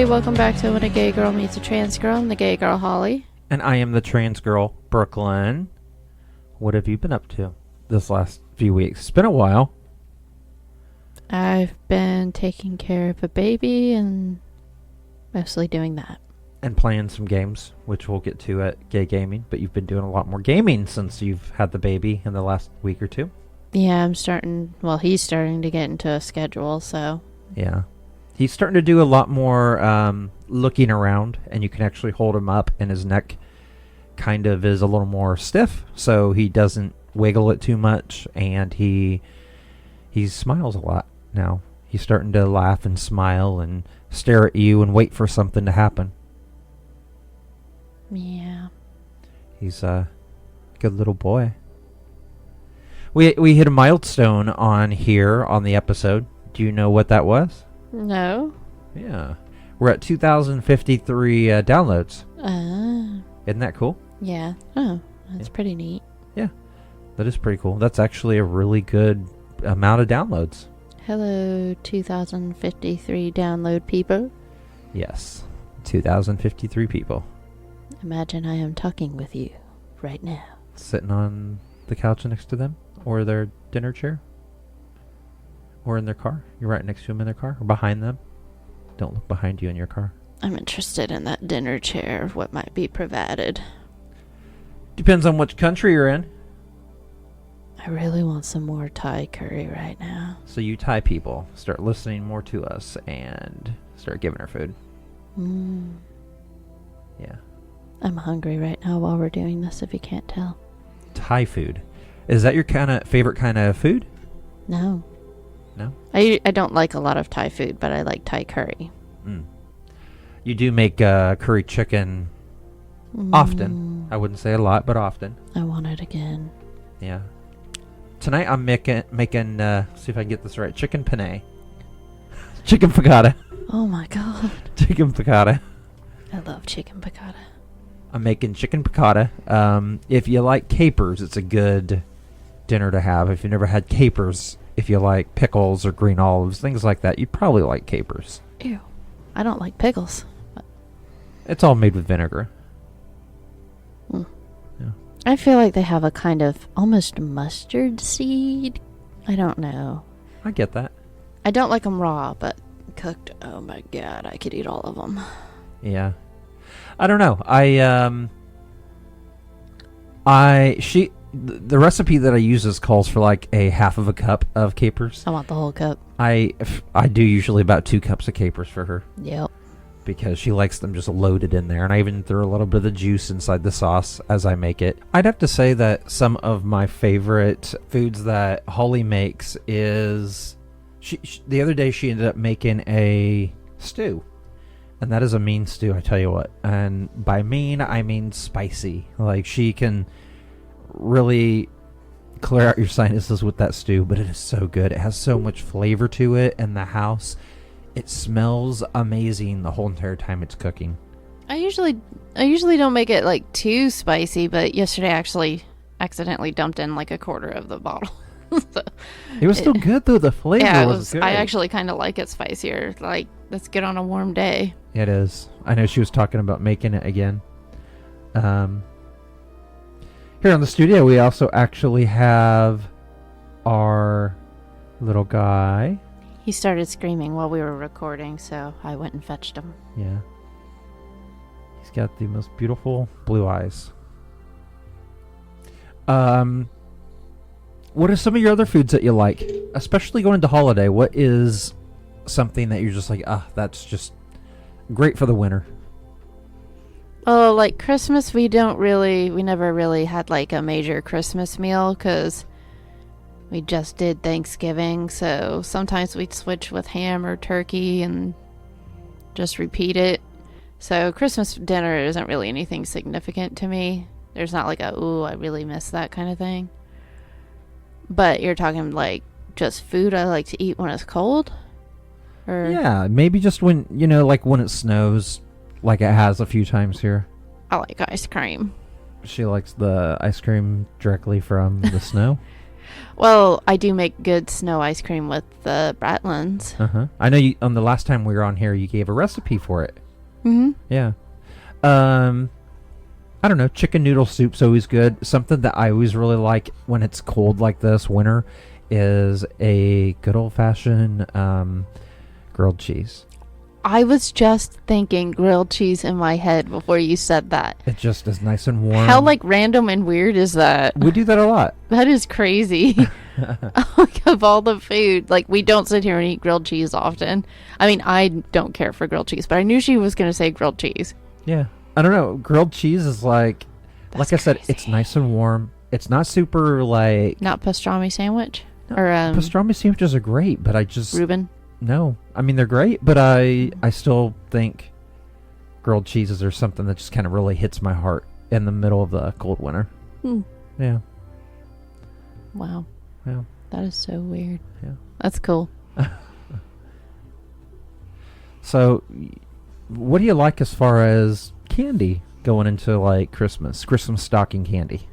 welcome back to When a Gay Girl Meets a Trans Girl. I'm the gay girl, Holly. And I am the trans girl, Brooklyn. What have you been up to this last few weeks? It's been a while. I've been taking care of a baby and mostly doing that. And playing some games, which we'll get to at Gay Gaming. But you've been doing a lot more gaming since you've had the baby in the last week or two. Yeah, he's starting to get into a schedule, so. Yeah. He's starting to do a lot more looking around, and you can actually hold him up, and his neck kind of is a little more stiff, so he doesn't wiggle it too much, and he smiles a lot now. He's starting to laugh and smile and stare at you and wait for something to happen. Yeah. He's a good little boy. We hit a milestone on here on the episode. Do you know what that was? No. Yeah. We're at 2,053 downloads. Isn't that cool? Yeah. Oh, that's pretty neat. Yeah. That is pretty cool. That's actually a really good amount of downloads. Hello, 2,053 download people. Yes. 2,053 people. Imagine I am talking with you right now. Sitting on the couch next to them? Or their dinner chair? Or in their car? You're right next to them in their car? Or behind them? Don't look behind you in your car. I'm interested in that dinner chair, what might be provided. Depends on which country you're in. I really want some more Thai curry right now. So you Thai people, start listening more to us and start giving her food. Yeah. I'm hungry right now while we're doing this, if you can't tell. Thai food. Is that your favorite kind of food? No. No? I don't like a lot of Thai food, but I like Thai curry. You do make curry chicken often. I wouldn't say a lot, but often. I want it again. Yeah. Tonight I'm making see if I can get this right, chicken penne. Chicken piccata. Oh my god. Chicken piccata. I love chicken piccata. I'm making chicken piccata. If you like capers, it's a good dinner to have. If you've never had capers, if you like pickles or green olives, things like that, you'd probably like capers. Ew. I don't like pickles. It's all made with vinegar. Yeah. I feel like they have a kind of almost mustard seed. I don't know. I get that. I don't like them raw, but cooked, oh my god, I could eat all of them. Yeah. I don't know. The recipe that I use calls for like a half of a cup of capers. I want the whole cup. I do usually about 2 cups of capers for her. Yep. Because she likes them just loaded in there. And I even throw a little bit of the juice inside the sauce as I make it. I'd have to say that some of my favorite foods that Holly makes is... the other day she ended up making a stew. And that is a mean stew, I tell you what. And by mean, I mean spicy. Like, she can really clear out your sinuses with that stew, but it is so good. It has so much flavor to it, and the house, it smells amazing the whole entire time it's cooking. I usually don't make it like too spicy, but yesterday I actually accidentally dumped in like a quarter of the bottle. So it was still good though. The flavor was good. I actually kind of like it spicier. Like, that's good on a warm day. It is. I know she was talking about making it again. Here in the studio, we also actually have our little guy. He started screaming while we were recording, so I went and fetched him. Yeah. He's got the most beautiful blue eyes. What are some of your other foods that you like? Especially going into holiday, what is something that you're just like, that's just great for the winter? Oh, like Christmas, we never really had like a major Christmas meal because we just did Thanksgiving. So sometimes we'd switch with ham or turkey and just repeat it. So Christmas dinner isn't really anything significant to me. There's not like I really miss that kind of thing. But you're talking like just food I like to eat when it's cold? Or yeah, maybe just when, like when it snows, like it has a few times here. I like ice cream. She likes the ice cream directly from the snow? Well, I do make good snow ice cream with the Bratlands. I know you on the last time we were on here, you gave a recipe for it. Mm-hmm. Yeah. I don't know. Chicken noodle soup's always good. Something that I always really like when it's cold like this, winter, is a good old-fashioned grilled cheese. I was just thinking grilled cheese in my head before you said that. It just is nice and warm. How, like, random and weird is that? We do that a lot. That is crazy. Like, of all the food, like, we don't sit here and eat grilled cheese often. I mean, I don't care for grilled cheese, but I knew she was going to say grilled cheese. Yeah. I don't know. Grilled cheese is like That's I said, crazy. it's nice and warm. It's not super, like... Not pastrami sandwich? No, Or, pastrami sandwiches are great, but I just... Reuben? No. I mean, they're great, but I still think grilled cheeses are something that just kind of really hits my heart in the middle of the cold winter. Yeah. Wow. Yeah. That is so weird. Yeah. That's cool. So, what do you like as far as candy going into, like, Christmas stocking candy?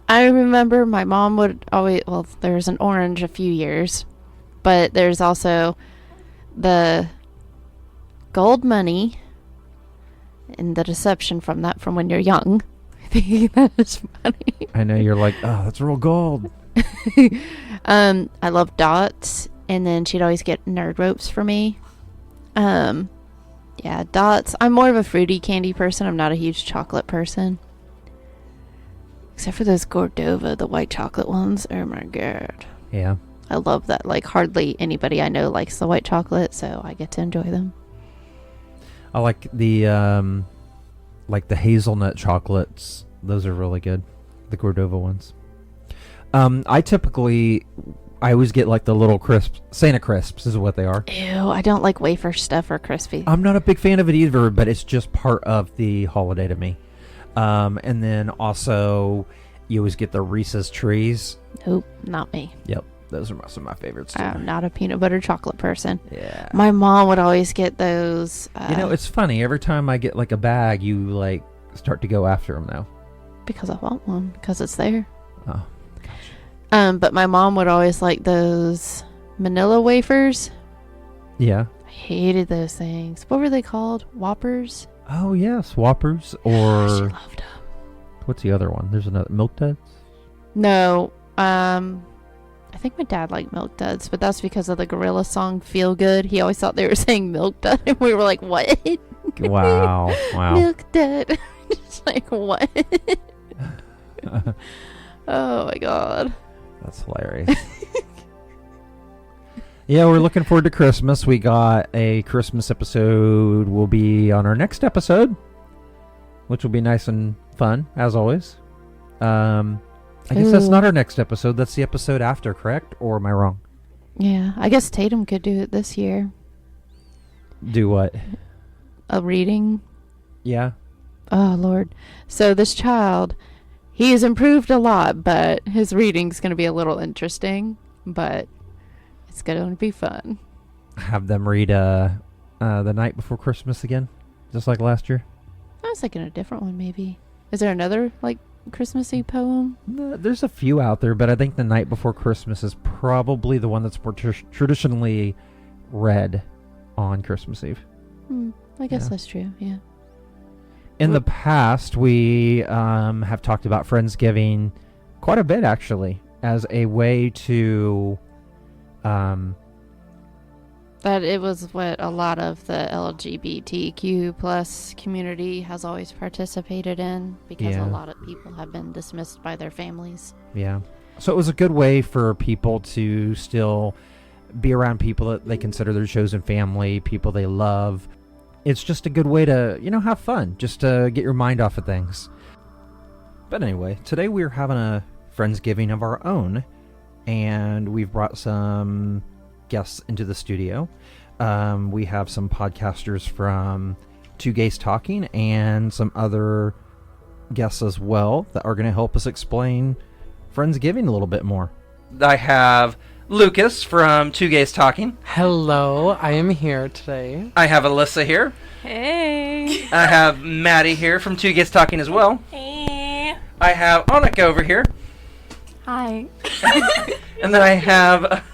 I remember my mom would always... Well, there's an orange a few years. But there's also the gold money and the deception from that from when you're young. I think that is funny. I know you're like, oh, that's real gold. I love dots, and then she'd always get nerd ropes for me. Yeah, dots. I'm more of a fruity candy person. I'm not a huge chocolate person. Except for those Gordova, the white chocolate ones. Oh my god. Yeah. I love that. Like, hardly anybody I know likes the white chocolate, so I get to enjoy them. I like the hazelnut chocolates. Those are really good. The Cordova ones. I always get like the little crisps. Santa crisps is what they are. Ew, I don't like wafer stuff or crispy. I'm not a big fan of it either, but it's just part of the holiday to me. And then also, you always get the Reese's trees. Nope, not me. Yep. Those are some of my favorites too. I'm not a peanut butter chocolate person. Yeah. My mom would always get those. It's funny. Every time I get like a bag, you like start to go after them now. Because I want one. Because it's there. Oh, gotcha. But my mom would always like those Manila wafers. Yeah. I hated those things. What were they called? Whoppers? Oh yes, Whoppers or She loved them. What's the other one? There's another Milk Duds. No. I think my dad liked Milk Duds, but that's because of the gorilla song Feel Good. He always thought they were saying Milk Dud, and we were like, what? Wow. Milk Dud. Just like, what? Oh my god. That's hilarious. Yeah, we're looking forward to Christmas. We got a Christmas episode. Will be on our next episode, which will be nice and fun, as always. I guess that's not our next episode. That's the episode after, correct? Or am I wrong? Yeah, I guess Tatum could do it this year. Do what? A reading. Yeah. Oh, Lord. So this child, he has improved a lot, but his reading's going to be a little interesting, but it's going to be fun. Have them read The Night Before Christmas again, just like last year? I was thinking a different one, maybe. Is there another, like, Christmassy poem? There's a few out there, but I think The Night Before Christmas is probably the one that's more traditionally read on Christmas Eve. I guess that's true, yeah. In the past, we have talked about Friendsgiving quite a bit, actually, as a way to... That it was what a lot of the LGBTQ plus community has always participated in, because a lot of people have been dismissed by their families. Yeah. So it was a good way for people to still be around people that they consider their chosen family, people they love. It's just a good way to, have fun, just to get your mind off of things. But anyway, today we're having a Friendsgiving of our own, and we've brought some guests into the studio. We have some podcasters from Two Gays Talking and some other guests as well that are going to help us explain Friendsgiving a little bit more. I have Lucas from Two Gays Talking. Hello, I am here today. I have Alyssa here. Hey. I have Maddy here from Two Gays Talking as well. Hey. I have Anika over here. Hi. And then I have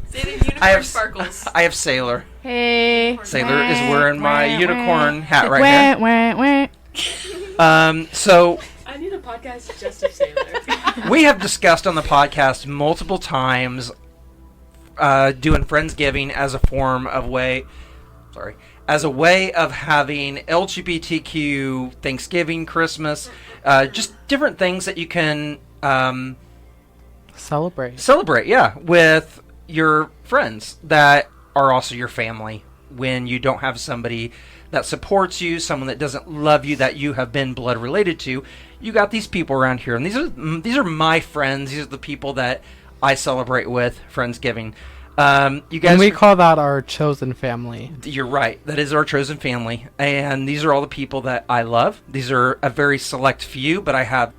Say the unicorn sparkles. I have Saylor. Hey. Saylor is wearing my unicorn hat right here. So I need a podcast just of Saylor. we have discussed on the podcast multiple times doing Friendsgiving as a form of as a way of having LGBTQ Thanksgiving, Christmas, just different things that you can Celebrate, yeah, with your friends that are also your family. When you don't have somebody that supports you, someone that doesn't love you, that you have been blood related to, you got these people around here, and these are my friends. These are the people that I celebrate with Friendsgiving. You guys, and we call that our chosen family. You're right. That is our chosen family, and these are all the people that I love. These are a very select few, but I have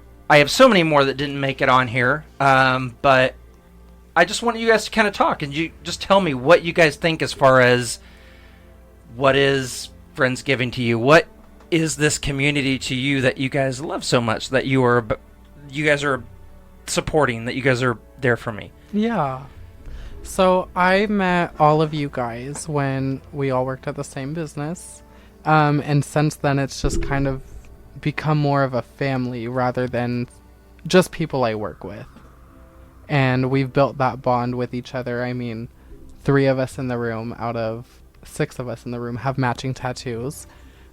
so many more that didn't make it on here. But I just want you guys to kind of talk, and you just tell me what you guys think as far as what is Friendsgiving to you. What is this community to you that you guys love so much, that you guys are supporting, that you guys are there for me? Yeah. So I met all of you guys when we all worked at the same business. And since then, it's just kind of become more of a family rather than just people I work with. And we've built that bond with each other. I mean, 3 of us in the room out of 6 of us in the room have matching tattoos.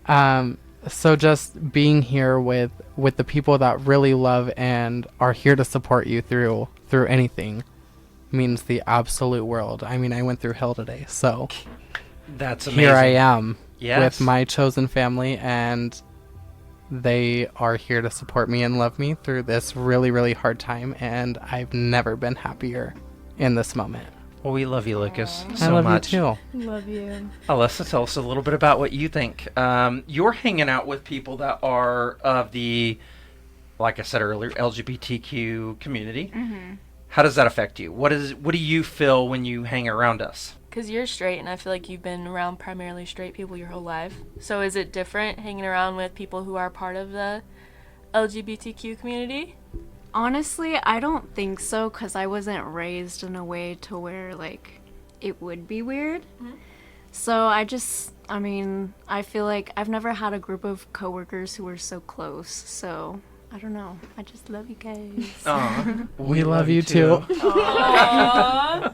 So just being here with the people that really love and are here to support you through anything means the absolute world. I mean, I went through hell today, so that's amazing. Here I am Yes. with my chosen family, and they are here to support me and love me through this really, really hard time, and I've never been happier in this moment. Well, we love you, Lucas, so I love much. you too. Love you. Alyssa, tell us a little bit about what you think. You're hanging out with people that are of the, like I said earlier, LGBTQ community. Mm-hmm. How does that affect you? What do you feel when you hang around us? Because you're straight, and I feel like you've been around primarily straight people your whole life. So is it different hanging around with people who are part of the LGBTQ community? Honestly, I don't think so, because I wasn't raised in a way to where, like, it would be weird. Mm-hmm. So I feel like I've never had a group of coworkers who were so close. So, I don't know. I just love you guys. Aww. We love you too. Aww.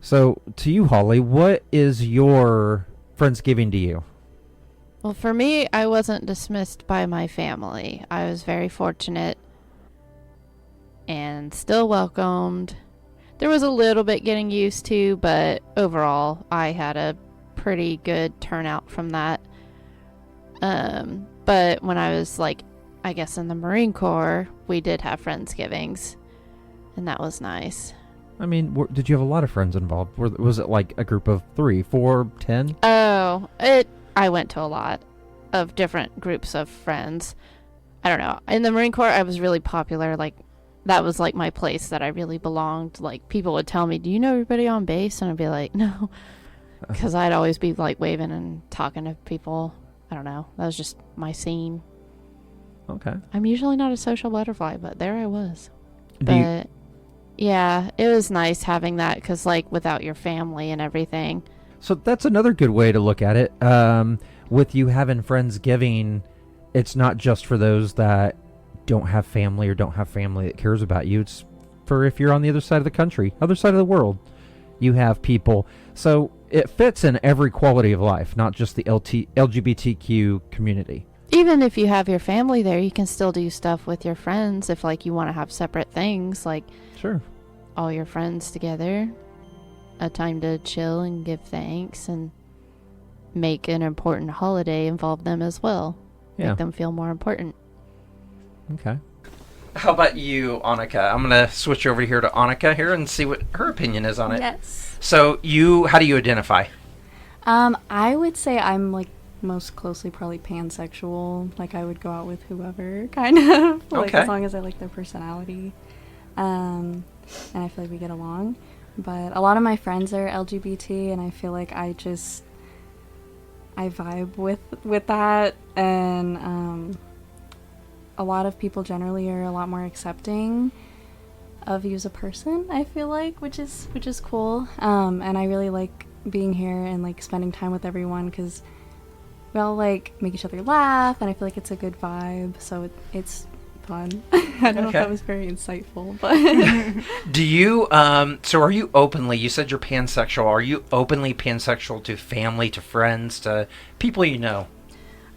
So, to you, Holly, what is your Friendsgiving to you? Well, for me, I wasn't dismissed by my family. I was very fortunate and still welcomed. There was a little bit getting used to, but overall, I had a pretty good turnout from that. But when I was, like, I guess in the Marine Corps, we did have Friendsgivings, and that was nice. I mean, did you have a lot of friends involved? Was it like a group of 3, 4, 10? Oh, I went to a lot of different groups of friends. I don't know. In the Marine Corps, I was really popular. Like, that was like my place that I really belonged. Like, people would tell me, "Do you know everybody on base?" And I'd be like, "No," because I'd always be like waving and talking to people. I don't know. That was just my scene. Okay. I'm usually not a social butterfly, but there I was. But yeah, it was nice having that, because like without your family and everything. So that's another good way to look at it. With you having Friendsgiving, it's not just for those that don't have family or don't have family that cares about you. It's for if you're on the other side of the country, other side of the world, you have people. So it fits in every quality of life, not just the LGBTQ community. Even if you have your family there, you can still do stuff with your friends if like you want to have separate things, like Sure. all your friends together, a time to chill and give thanks, and make an important holiday involve them as well. Yeah. Make them feel more important. Okay. How about you, Anika? I'm going to switch over here to Anika here and see what her opinion is on it. Yes. So how do you identify? I would say I'm like most closely probably pansexual. Like, I would go out with whoever, kind of. Like, Okay. as long as I like their personality. And I feel like we get along. But a lot of my friends are LGBT, and I feel like I vibe with that. And a lot of people generally are a lot more accepting. of you as a person, I feel like, which is cool. And I really like being here and like spending time with everyone because we all like make each other laugh, and I feel like it's a good vibe. So it's fun. I don't know if that was very insightful, but Do you so are you openly, you said you're pansexual, are you openly pansexual to family, to friends, to people you know?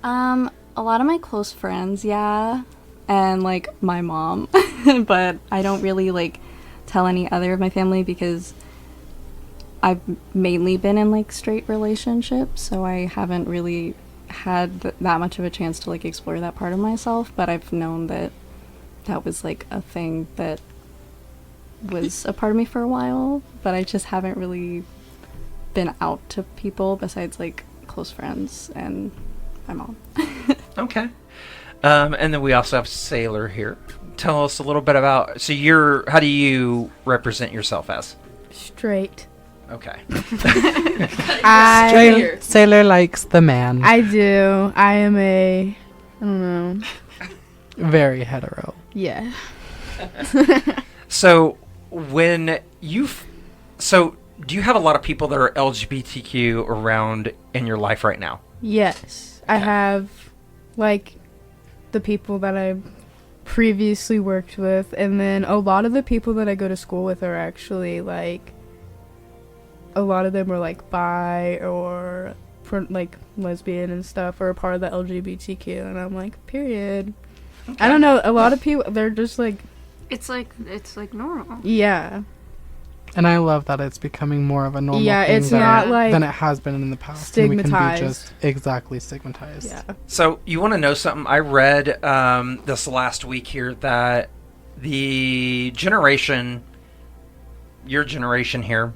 a lot of my close friends, yeah, and like my mom, but I don't really like tell any other of my family because I've mainly been in like straight relationships, so I haven't really had that much of a chance to like explore that part of myself, but I've known that that was like a thing that was a part of me for a while, but I just haven't really been out to people besides like close friends and my mom. Okay. And then we also have Saylor here. Tell us a little bit about, so how do you represent yourself as? Straight. Okay. Saylor likes the man. I do. I am I don't know. Very hetero. Yeah. So so do you have a lot of people that are LGBTQ around in your life right now? Yes. I have, like, the people that I previously worked with, and then a lot of the people that I go to school with are actually, like, a lot of them are, like, bi or, like, lesbian and stuff, or a part of the LGBTQ, and I'm like, period. Okay. I don't know, a lot of people, they're just, like... It's like normal. Yeah. And I love that it's becoming more of a normal thing it's not like than it has been in the past. Stigmatized. And we can be just exactly stigmatized. Yeah. So you want to know something? I read this last week here that the generation, your generation here,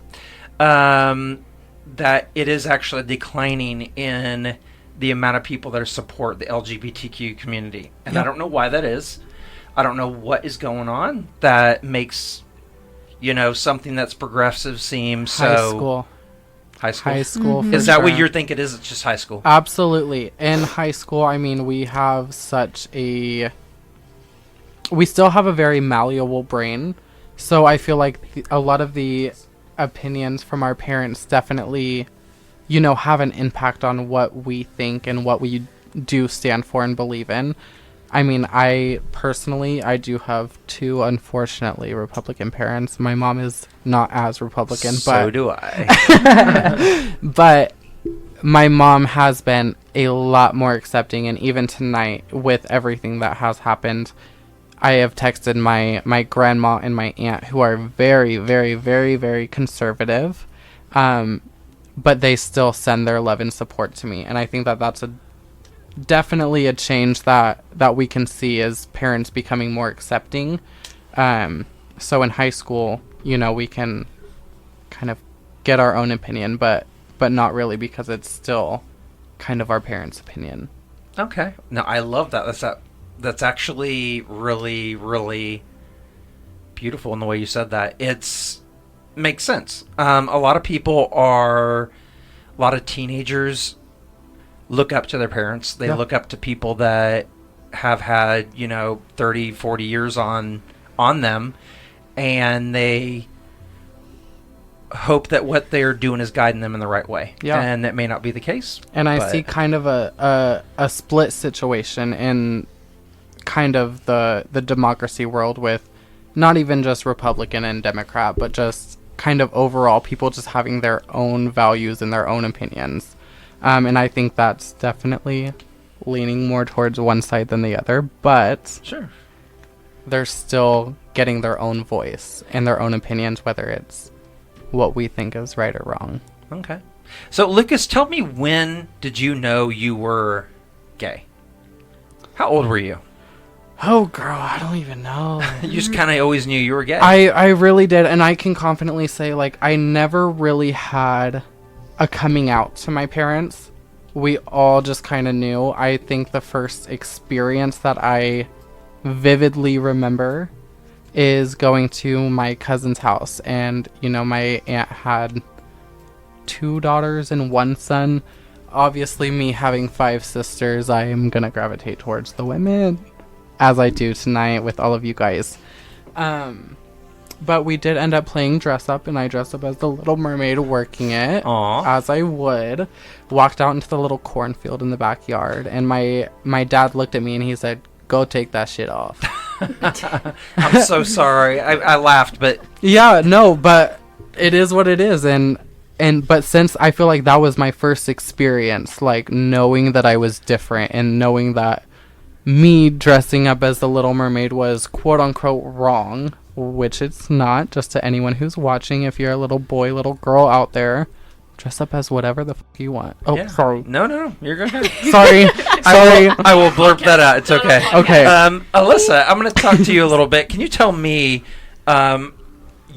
that it is actually declining in the amount of people that support the LGBTQ community. And I don't know why that is. I don't know what is going on that makes... something that's progressive seems so... High school. High school, Mm-hmm. for Is that sure. what you think it is? It's just high school? Absolutely. In high school, I mean, we have such a... We still have a very malleable brain. So I feel like a lot of the opinions from our parents definitely, have an impact on what we think and what we do stand for and believe in. I mean, I do have two, unfortunately, Republican parents. My mom is not as Republican, So do I. but my mom has been a lot more accepting, and even tonight, with everything that has happened, I have texted my grandma and my aunt, who are very, very, very, very conservative, but they still send their love and support to me, and I think that that's definitely a change that we can see as parents becoming more accepting. So in high school, we can kind of get our own opinion, but not really, because it's still kind of our parents' opinion. Okay. No, I love that. That's actually really, really beautiful in the way you said that. Makes sense. A lot of teenagers look up to their parents. They look up to people that have had, 30, 40 years on them, and they hope that what they're doing is guiding them in the right way. Yeah. And that may not be the case. And I see kind of a split situation in kind of the democracy world, with not even just Republican and Democrat, but just kind of overall people just having their own values and their own opinions. And I think that's definitely leaning more towards one side than the other, but sure, they're still getting their own voice and their own opinions, whether it's what we think is right or wrong. Okay. So, Lucas, tell me, when did you know you were gay? How old were you? Oh, girl, I don't even know. You just kind of always knew you were gay. I really did, and I can confidently say, like, I never really had a coming out to my parents. We all just kind of knew. I think the first experience that I vividly remember is going to my cousin's house, and my aunt had 2 daughters and 1 son. Obviously, me having 5 sisters, I am gonna gravitate towards the women, as I do tonight with all of you guys. But we did end up playing dress up, and I dressed up as the Little Mermaid working it. Aw. As I would. Walked out into the little cornfield in the backyard, and my dad looked at me and he said, "Go take that shit off." I'm so sorry. I laughed, but Yeah, no, but it is what it is, but since I feel like that was my first experience, like knowing that I was different and knowing that me dressing up as the Little Mermaid was quote unquote wrong, which it's not, just to anyone who's watching, if you're a little boy, little girl out there, dress up as whatever the fuck you want. Oh, yeah. sorry. No, you're good. Sorry. Sorry. I will blurb that out. It's okay. Okay. Alyssa, I'm going to talk to you a little bit. Can you tell me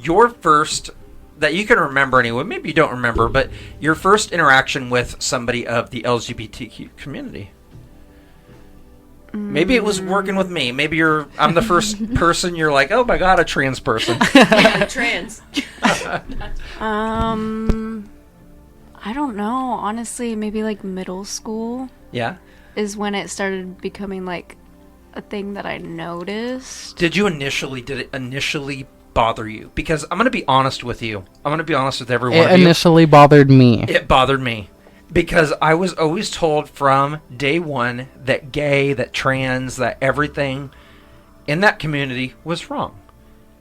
your first, that you can remember anyway, maybe you don't remember, but your first interaction with somebody of the LGBTQ community? Maybe it was working with me. Maybe I'm the first person you're like, oh my god, a trans person. Trans. I don't know. Honestly, maybe like middle school Yeah. is when it started becoming like a thing that I noticed. Did it initially bother you? Because I'm going to be honest with you. I'm going to be honest with everyone. It initially bothered me. It bothered me. Because I was always told from day one that gay, that trans, that everything in that community was wrong.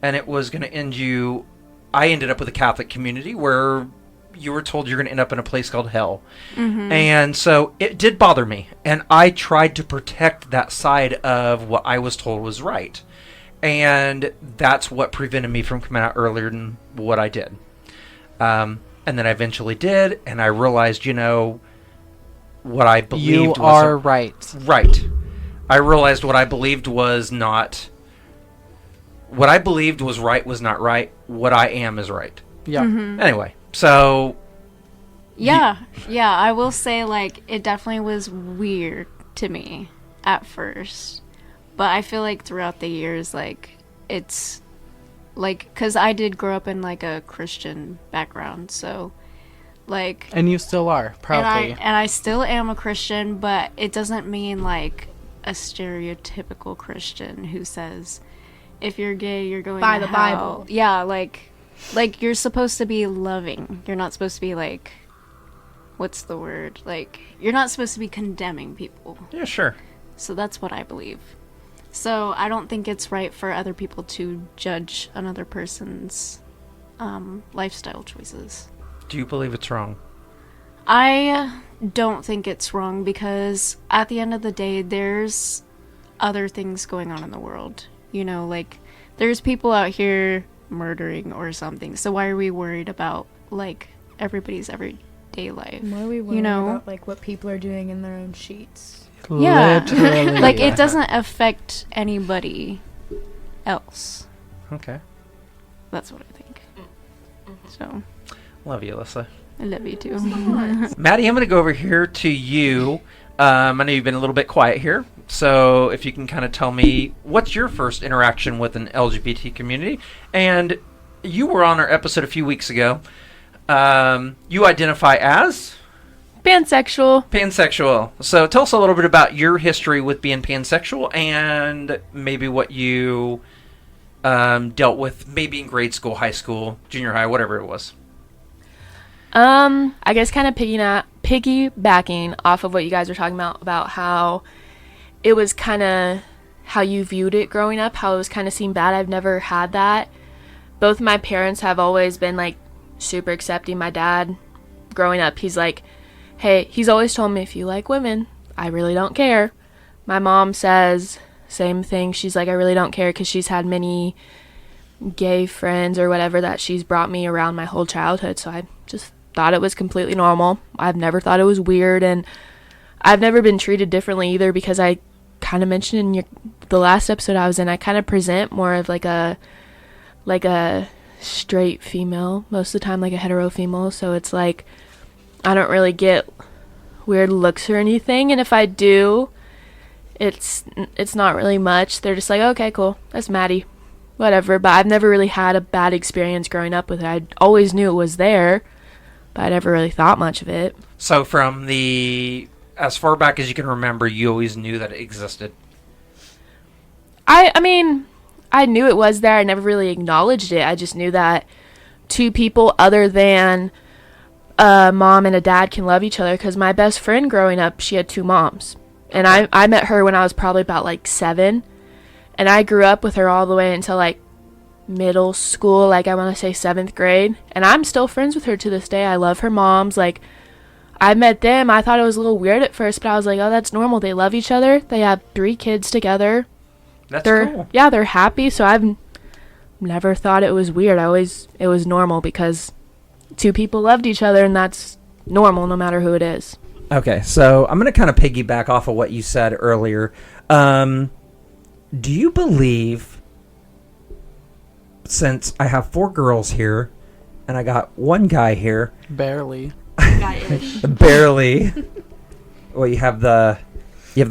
And it was going to end you... I ended up with a Catholic community where you were told you're going to end up in a place called hell. Mm-hmm. And so it did bother me. And I tried to protect that side of what I was told was right. And that's what prevented me from coming out earlier than what I did. And then I eventually did, and I realized, what I believed was... You are right. Right. I realized what I believed was not... What I believed was right was not right. What I am is right. Yeah. Mm-hmm. Anyway, so... Yeah, I will say, like, it definitely was weird to me at first. But I feel like throughout the years, like, it's... Like, because I did grow up in, like, a Christian background, so, like... And you still are, proudly. And I still am a Christian, but it doesn't mean, like, a stereotypical Christian who says, if you're gay, you're going By to the hell. Bible. Yeah, like, you're supposed to be loving. You're not supposed to be, like... What's the word? Like, you're not supposed to be condemning people. Yeah, sure. So that's what I believe. So I don't think it's right for other people to judge another person's lifestyle choices. Do you believe it's wrong? I don't think it's wrong because at the end of the day, there's other things going on in the world. Like, there's people out here murdering or something. So why are we worried about, like, everybody's everyday life? Why are we worried about, like, what people are doing in their own sheets? Yeah. Literally. Like, it doesn't affect anybody else. Okay. That's what I think. So, Love you, Alyssa. I love you too. Maddy, I'm going to go over here to you. I know you've been a little bit quiet here, so if you can kind of tell me, what's your first interaction with an LGBT community? And you were on our episode a few weeks ago. You identify as... Pansexual. Pansexual. So tell us a little bit about your history with being pansexual and maybe what you dealt with maybe in grade school, high school, junior high, whatever it was. I guess kind of piggybacking off of what you guys were talking about how it was kind of how you viewed it growing up, how it was kind of seemed bad. I've never had that. Both my parents have always been, like, super accepting. My dad, growing up, he's like, hey, he's always told me, if you like women, I really don't care. My mom says same thing. She's like, I really don't care, because she's had many gay friends or whatever that she's brought me around my whole childhood. So I just thought it was completely normal. I've never thought it was weird, and I've never been treated differently either, because I kind of mentioned in the last episode I was in, I kind of present more of like a straight female most of the time, like a hetero female. So it's like I don't really get weird looks or anything, and if I do, it's not really much. They're just like, okay, cool, that's Maddy, whatever. But I've never really had a bad experience growing up with it. I always knew it was there, but I never really thought much of it. So from as far back as you can remember, you always knew that it existed. I mean, I knew it was there. I never really acknowledged it. I just knew that two people other than a mom and a dad can love each other, because my best friend growing up, she had two moms. And I met her when I was probably about like 7. And I grew up with her all the way until like middle school, like I want to say 7th grade. And I'm still friends with her to this day. I love her moms. Like, I met them. I thought it was a little weird at first, but I was like, oh, that's normal. They love each other. They have 3 kids together. They're cool. Yeah, they're happy. So I've never thought it was weird. It was normal, because 2 people loved each other, and that's normal no matter who it is. Okay, so I'm going to kind of piggyback off of what you said earlier. Do you believe, since I have 4 girls here and I got 1 guy here, Barely. barely. Well, you have the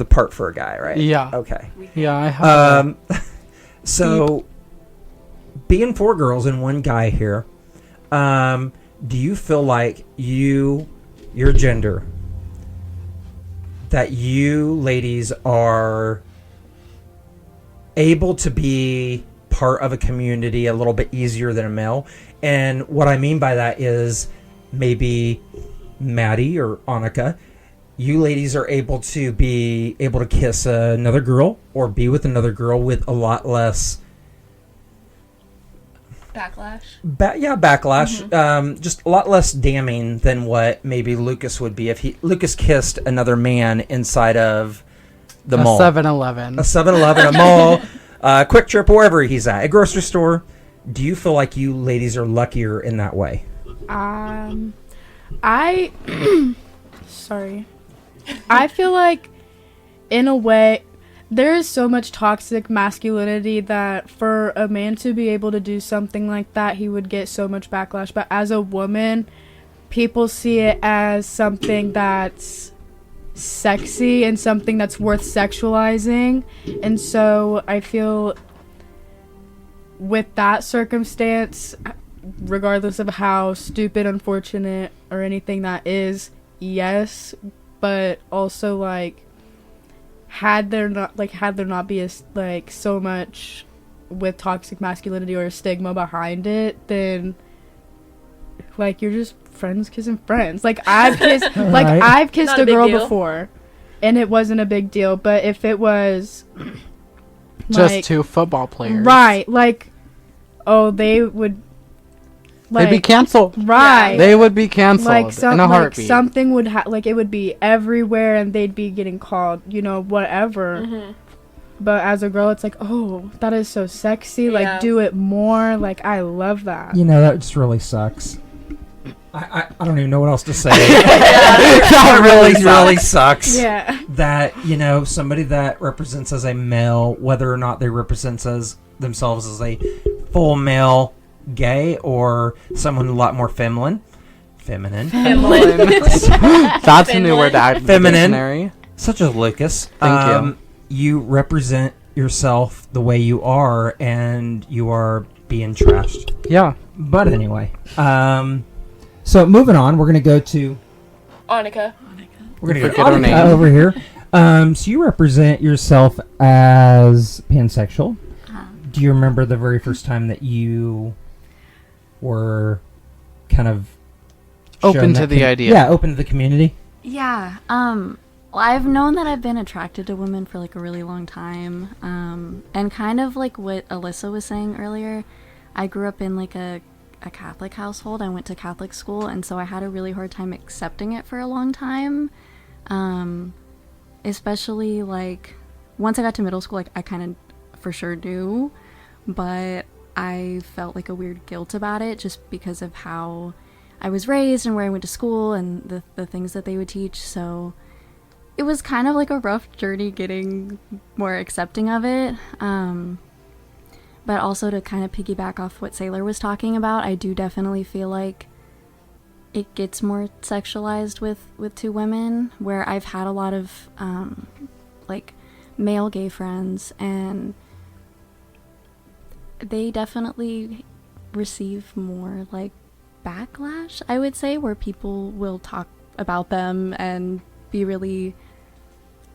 part for a guy, right? Yeah. Okay. Yeah, I have. So, being 4 girls and 1 guy here, do you feel like your gender, that you ladies are able to be part of a community a little bit easier than a male? And what I mean by that is maybe Maddy or Anika, you ladies are able to kiss another girl or be with another girl with a lot less Backlash. Backlash. Mm-hmm. Just a lot less damning than what maybe Lucas would be if Lucas kissed another man inside of the mall. 7-Eleven. A 7-Eleven, a mall, Quick Trip, wherever he's at, a grocery store. Do you feel like you ladies are luckier in that way? I sorry. I feel like, in a way, there is so much toxic masculinity that for a man to be able to do something like that, he would get so much backlash. But as a woman, people see it as something that's sexy and something that's worth sexualizing. And so I feel with that circumstance, regardless of how stupid, unfortunate, or anything that is, yes, but also, like, had there not be so much with toxic masculinity or a stigma behind it, then, like, you're just friends kissing friends. Like, I've kissed I've kissed a girl before, and it wasn't a big deal. But if it was just 2 football players, right? Like, oh, they would. They'd be canceled. Right. Yeah. They would be canceled in a heartbeat. Like, something would it would be everywhere, and they'd be getting called, whatever. Mm-hmm. But as a girl, it's like, oh, that is so sexy. Yeah. Like, do it more. Like, I love that. That just really sucks. I don't even know what else to say. That really sucks. Yeah. That, somebody that represents as a male, whether or not they represent as themselves as a full male gay or someone a lot more feminine. That's a new word to add to the dictionary. Such as Lucas. Thank you. You represent yourself the way you are, and you are being trashed. Yeah. But anyway, so moving on, we're going to go to Anika. We're going to Forget go her name. over here. So you represent yourself as pansexual. Do you remember the very first time that you were kind of open to the idea? Yeah, open to the community. Yeah. Well, I've known that I've been attracted to women for like a really long time. And kind of like what Alyssa was saying earlier, I grew up in like a Catholic household. I went to Catholic school, and so I had a really hard time accepting it for a long time. Especially like once I got to middle school, like I kind of for sure knew, but I felt like a weird guilt about it just because of how I was raised and where I went to school and the things that they would teach. So it was kind of like a rough journey getting more accepting of it. But also to kind of piggyback off what Saylor was talking about, I do definitely feel like it gets more sexualized with 2 women, where I've had a lot of like male gay friends, and they definitely receive more like backlash, I would say, where people will talk about them and be really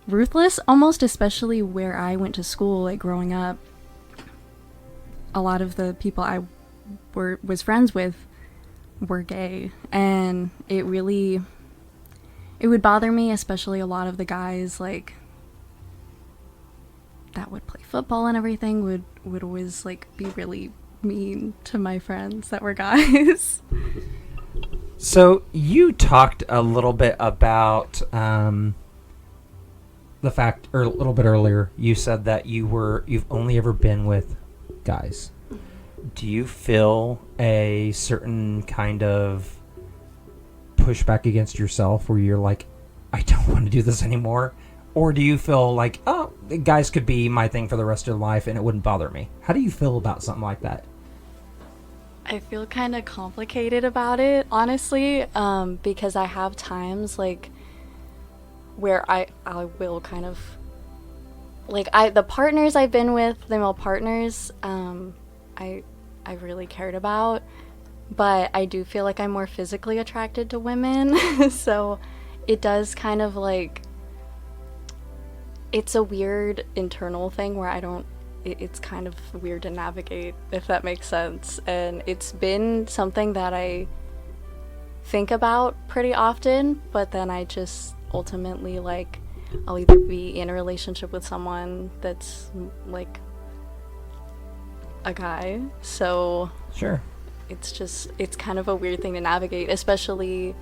ruthless almost, especially where I went to school, like growing up. a lot of the people I was friends with were gay, and it would bother me, especially a lot of the guys like that would play football and everything would always like be really mean to my friends that were guys. So you talked a little bit about the fact, or a little bit earlier, you said that you've only ever been with guys. Do you feel a certain kind of pushback against yourself where you're like, I don't want to do this anymore? Or do you feel like, oh, guys could be my thing for the rest of life and it wouldn't bother me? How do you feel about something like that? I feel kind of complicated about it, honestly, because I have times like where I will kind of like the partners I've been with, the male partners, I really cared about, but I do feel like I'm more physically attracted to women, so it does kind of like, it's a weird internal thing where it's kind of weird to navigate, if that makes sense. And it's been something that I think about pretty often, but then I just ultimately, like, I'll either be in a relationship with someone that's like a guy, so Sure. it's kind of a weird thing to navigate, especially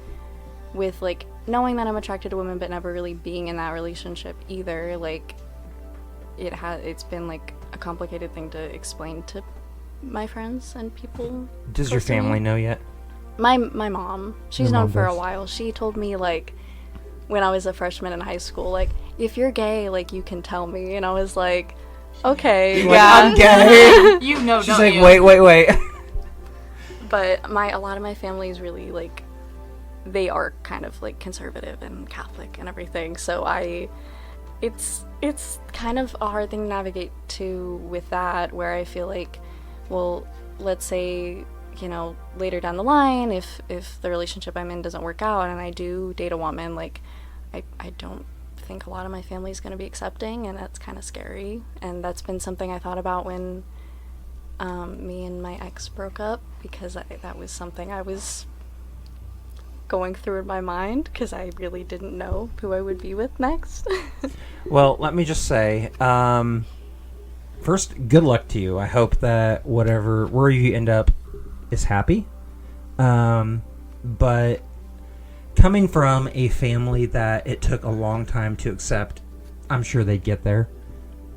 with like knowing that I'm attracted to women but never really being in that relationship either. Like it's been like a complicated thing to explain to my friends and people. Does your family know yet? My mom, she's Your known mom for a does. while. She told me, like, when I was a freshman in high school, like, if you're gay, like, you can tell me. And I was like, okay, Like, yeah. I'm gay. You know, She's don't like, you? wait. But a lot of my family is really, like, they are kind of, like, conservative and Catholic and everything. So it's kind of a hard thing to navigate too with that, where I feel like, well, let's say, you know, later down the line, if the relationship I'm in doesn't work out and I do date a woman, like, I don't think a lot of my family is going to be accepting, and that's kind of scary. And that's been something I thought about when me and my ex broke up, because that was something I was going through in my mind, because I really didn't know who I would be with next. Well, let me just say, first, good luck to you. I hope that where you end up is happy. But coming from a family that it took a long time to accept, I'm sure they'd get there.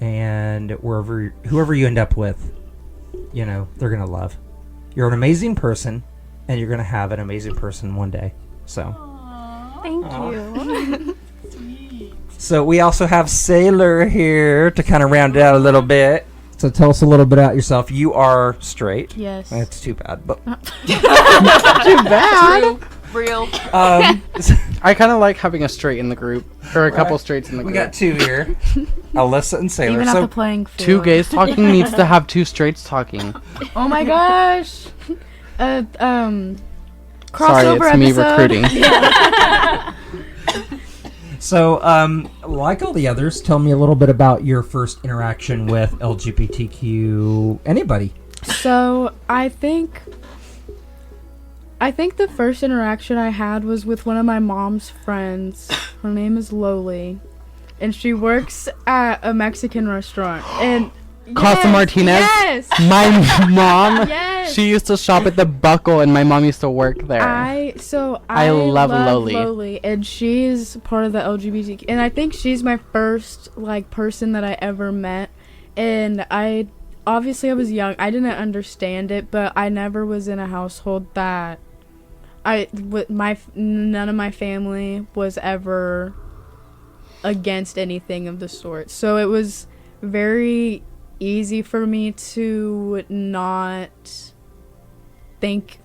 And whoever you end up with, you know, they're going to love. You're an amazing person, and you're going to have an amazing person one day. So, Thank you. so we also have Saylor here to kind of round it out a little bit. So tell us a little bit about yourself. You are straight. Yes. That's too bad, but Too bad. True. Real. I kind of like having a straight in the group, or a couple straights in the we group. got two here, Alyssa and Saylor. Even So at the playing field. Two gays talking needs to have two straights talking. Oh my gosh. Sorry, Crossover it's me episode. recruiting. So, like all the others, tell me a little bit about your first interaction with LGBTQ anybody. So I think the first interaction I had was with one of my mom's friends. Her name is Loli, and she works at a Mexican restaurant. And Casa Martinez? Yes. My mom, Yes. she used to shop at the Buckle, and my mom used to work there. I love love Loli. and she's part of the LGBTQ, and I think she's my first like person that I ever met. And I was young, I didn't understand it, but I never was in a household that none of my family was ever against anything of the sort. So it was very easy for me to not think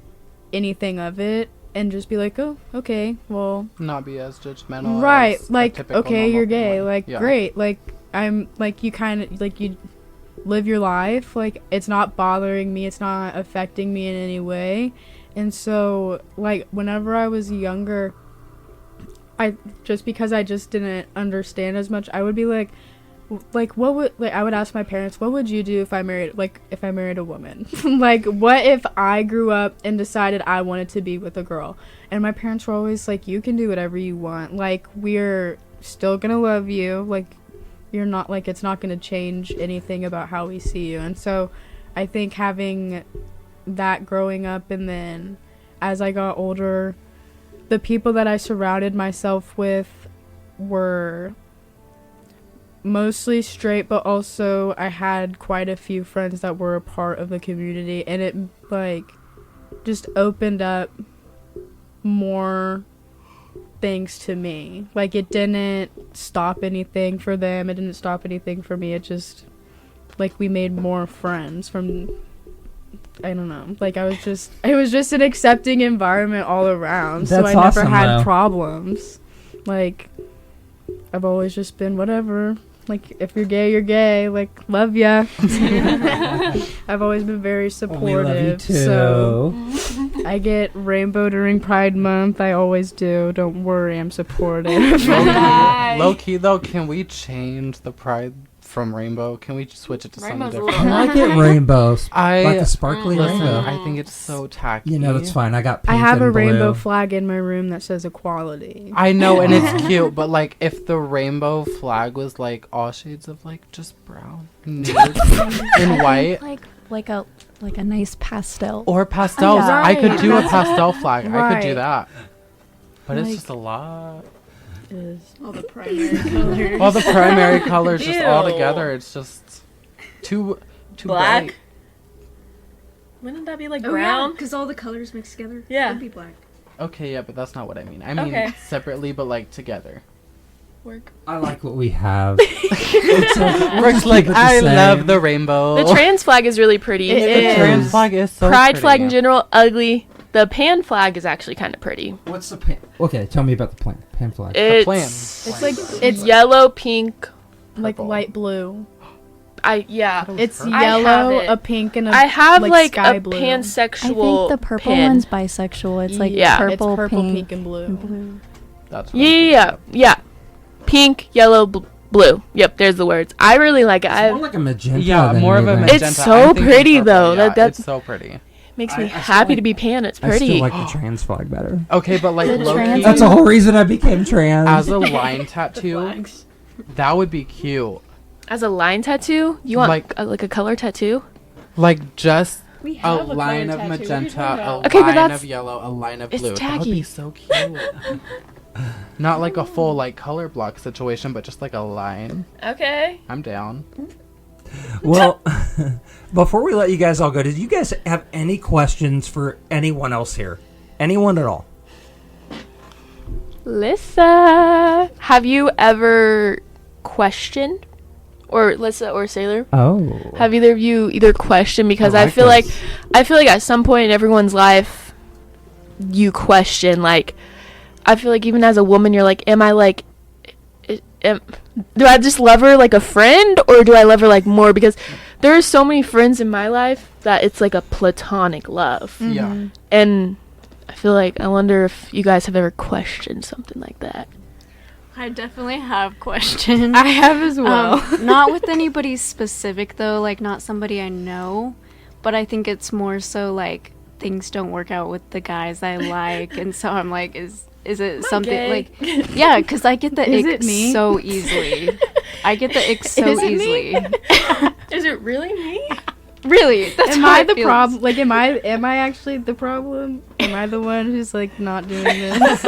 anything of it and just be like, oh, okay, well, Not be as judgmental. right, as a like, typical okay, normal you're gay, family. like, Yeah. great, like, I'm, like, you kind of, like, you live your life, like, it's not bothering me, it's not affecting me in any way. And so, like, whenever I was younger, because I just didn't understand as much, I would be like, like what would like I would ask my parents, what would you do if I married a woman? Like, what if I grew up and decided I wanted to be with a girl? And my parents were always like, you can do whatever you want. Like, we're still gonna love you. Like, you're not, like, it's not gonna change anything about how we see you. And so I think having that growing up, and then as I got older, the people that I surrounded myself with were mostly straight, but also I had quite a few friends that were a part of the community, and it like just opened up more things to me. Like, it didn't stop anything for them, it didn't stop anything for me. It just, like, we made more friends from, I don't know, like, it was just an accepting environment all around. So I never had problems. Like, I've always just been whatever. Like, if you're gay, you're gay. Like, love ya. I've always been very supportive. We love you too. So I get rainbow during Pride Month. I always do. Don't worry, I'm supportive. Low key though, can we change the Pride from rainbow? Can we just switch it to Rainbow's something a different? I like it rainbows. Like a sparkly Listen, rainbow. I think it's so tacky. You know, that's fine. I got pink I have a and blue. rainbow flag in my room that says equality. I know, and it's cute, but like if the rainbow flag was like all shades of like just brown, nude, and white, Like a nice pastel. or pastels, Yeah. I could do a Right. pastel flag. I could do Right. that. But it's Like- just a lot. All the primary colors. All the primary colors just all Ew. together. It's just too Black? bright. Wouldn't that be like Oh, brown? because all the colors mixed together. Yeah. It'd be black. Okay, yeah, but that's not what I mean. I mean Okay. separately, but like together. Work. I like what we have. Brooke's like, keep it the I same." love the rainbow. The trans flag is really pretty. It The is. trans flag is so Pride pretty. flag in general, ugly. The pan flag is actually kind of pretty. What's the pan? Okay, tell me about the pan flag. plan. It's like It's yellow, pink. like Purple. light blue. Yeah. It's I have yellow, it. a pink, and a I have like sky a blue. I pansexual. think the purple pin. one's bisexual. It's like Yeah. purple, it's purple, pink, and blue. and blue. That's what Yeah. Pink, yellow, blue. Yep, there's the words. I really like it. It's more like a magenta. Yeah, than more of a anything. magenta. It's so I'm thinking pretty, purple, though. Yeah, That's- it's so pretty. Makes I me still happy like- to be pan. It's I pretty. still like the trans flag better. Okay, but like The low trans key, That's the whole reason I became trans. as a line tattoo, that would be cute. As a line tattoo, you want Like- like a color tattoo? Like just We a have line of color tattoo. What are you magenta, talking a about? Okay, but line that's- of yellow, a line of it's blue. That would be tacky. so cute. Not like a full like color block situation, but just like a line. Okay. I'm down. Well, before we let you guys all go, did you guys have any questions for anyone else here? Anyone at all? Alyssa, have you ever questioned, or Alyssa or Saylor? Oh. Have either of you either questioned? Because I I like feel like this. at some point in everyone's life, you question. Like, I feel like even as a woman, you're like, am I like, do I just love her like a friend, or do I love her like more? Because there are so many friends in my life that it's like a platonic love, Yeah. and I feel like I wonder if you guys have ever questioned something like that. I definitely have questions. I have as well. Not with anybody specific though, like not somebody I know, but I think it's more so like things don't work out with the guys I like, and so I'm like, is it something gay. like, yeah, because I get the Is ick it me? so easily. I get the ick so Is it me? easily. Is it really me? Really, that's Am how I it the feels. problem? Like, am I actually the problem? Am I the one who's like not doing this?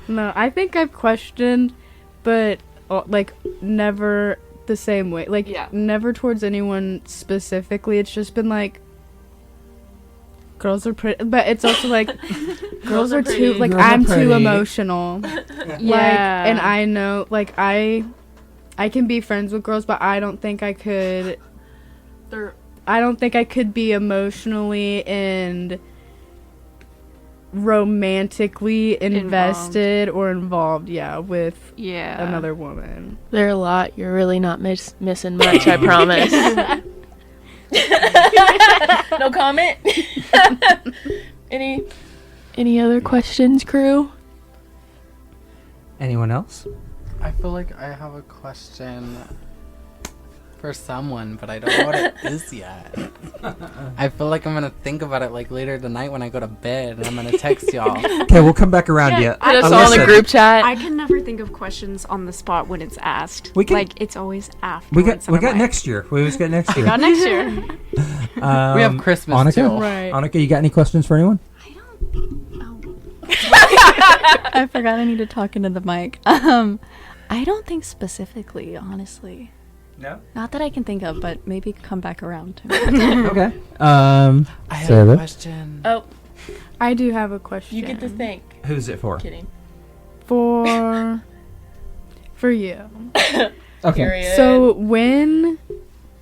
No, I think I've questioned, but like never the same way. Like, Yeah. never towards anyone specifically. It's just been like, girls are pretty, but it's also like girls are too pretty. like Girls are I'm too pretty. emotional. Yeah. Like, and I know, like, I can be friends with girls, but I don't think I could. I don't think I could be emotionally and romantically invested or involved, with Yeah. another woman. There are a lot. You're really not missing much, I promise. No comment? Any other questions, crew? Anyone else? I feel like I have a question for someone, but I don't know what it is yet. I feel like I'm gonna think about it like later tonight when I go to bed, and I'm gonna text y'all. Okay, we'll come back around yet. Put us all in Alyssa, the group chat. I can never think of questions on the spot when it's asked. We can- like it's always after. We got next year. We always got next We year. got next year. We have Christmas Anika? too. Right. Anika, you got any questions for anyone? I forgot I need to talk into the mic. I don't think specifically, honestly. No. Not that I can think of, but maybe come back around to me. Okay. I have Saylor? a question. Oh, I do have a question. you get to think. Who's it for? Kidding. For you. Okay. Period. So when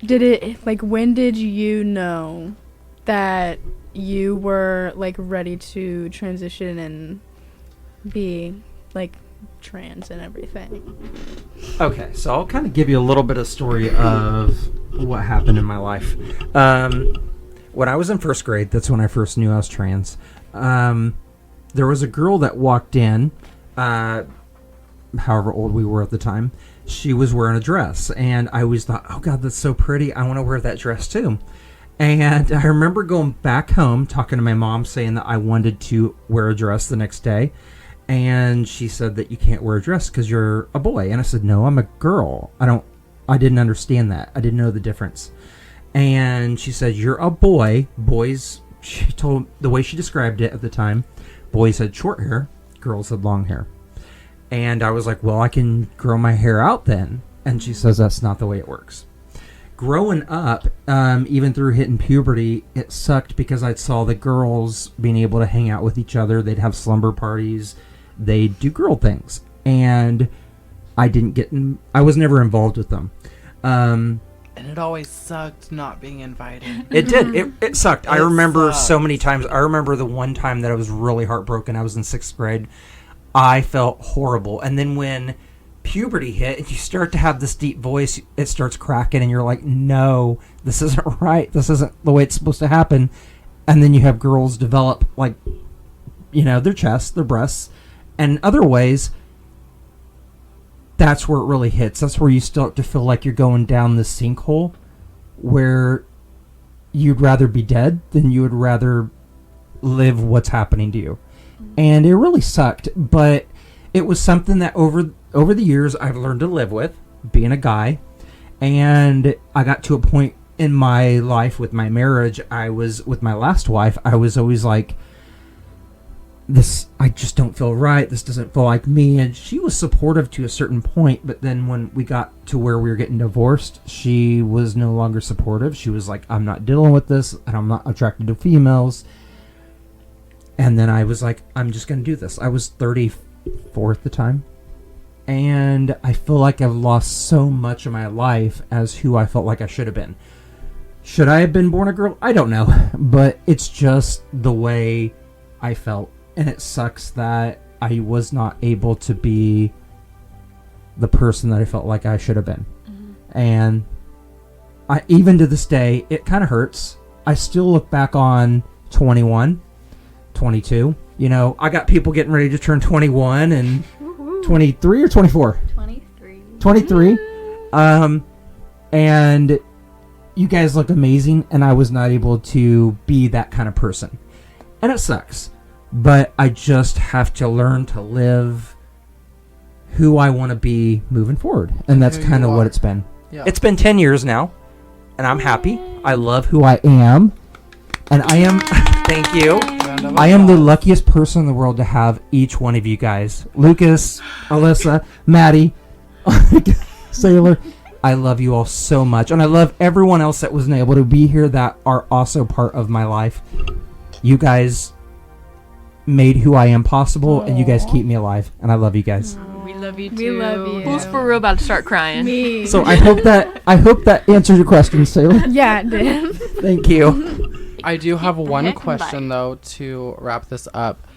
did you know that you were like ready to transition and be like trans and everything? Okay, so I'll kind of give you a little bit of story of what happened in my life. When I was in first grade, that's when I first knew I was trans. There was a girl that walked in, however old we were at the time. She was wearing a dress, and I always thought, oh God, that's so pretty. I want to wear that dress too. And I remember going back home, talking to my mom, saying that I wanted to wear a dress the next day. And she said that you can't wear a dress because you're a boy. And I said, no, I'm a girl. I didn't understand that. I didn't know the difference. And she said, you're a boy. Boys, she told, the way she described it at the time, boys had short hair, girls had long hair. And I was like, well, I can grow my hair out then. And she says, that's not the way it works. Growing up, even through hitting puberty, it sucked because I saw the girls being able to hang out with each other. They'd have slumber parties. They'd do girl things. And I was never involved with them. And it always sucked not being invited. It did. It sucked. I It remember sucked. so many times. I remember the one time that I was really heartbroken. I was in 6th grade. I felt horrible. And then when puberty hit and you start to have this deep voice, it starts cracking and you're like, no, this isn't right. This isn't the way it's supposed to happen. And then you have girls develop like, their chests, their breasts, and other ways. That's where it really hits. That's where you start to feel like you're going down this sinkhole where you'd rather be dead than you would rather live what's happening to you. And it really sucked, but it was something that over the years I've learned to live with, being a guy. And I got to a point in my life with my marriage, with my last wife, I was always like, I just don't feel right. This doesn't feel like me. And she was supportive to a certain point, but then when we got to where we were getting divorced, she was no longer supportive. She was like, I'm not dealing with this, and I'm not attracted to females. And then I was like, I'm just going to do this. I was 34 at the time. And I feel like I've lost so much of my life as who I felt like I should have been. Should I have been born a girl? I don't know. But it's just the way I felt. And it sucks that I was not able to be the person that I felt like I should have been. Mm-hmm. And even to this day, it kind of hurts. I still look back on 21, 22. I got people getting ready to turn 21 and 23 or 24? 23. 23. And you guys look amazing, and I was not able to be that kind of person. And it sucks. But I just have to learn to live who I want to be moving forward. And that's kind of what it's been. Yeah. It's been 10 years now, and I'm happy. I love who I am. And I am... Thank you. I am the luckiest person in the world to have each one of you guys. Lucas, Alyssa, Maddy, Saylor. I love you all so much. And I love everyone else that wasn't able to be here that are also part of my life. You guys made who I am possible, and you guys keep me alive. And I love you guys. We love you too. We love you. Who's for real about to start crying? Me. So I hope that answers your question, Saylor. Yeah, it did. Thank you. I do have one Bye. question, though, to wrap this up.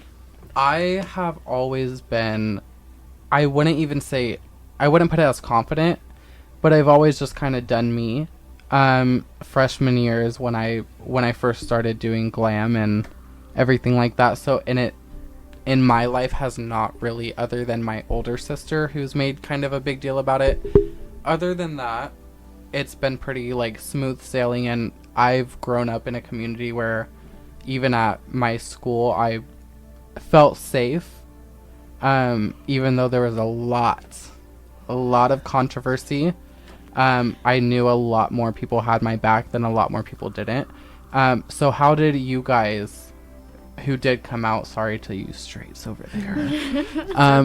I have always been, I wouldn't put it as confident, but I've always just kind of done me. Freshman years when I first started doing glam and everything like that. So, and in my life has not really, other than my older sister who's made kind of a big deal about it. Other than that, it's been pretty like smooth sailing, and I've grown up in a community where even at my school I felt safe, even though there was a lot of controversy. I knew a lot more people had my back than a lot more people didn't. So how did you guys who did come out, sorry to use Straits over there,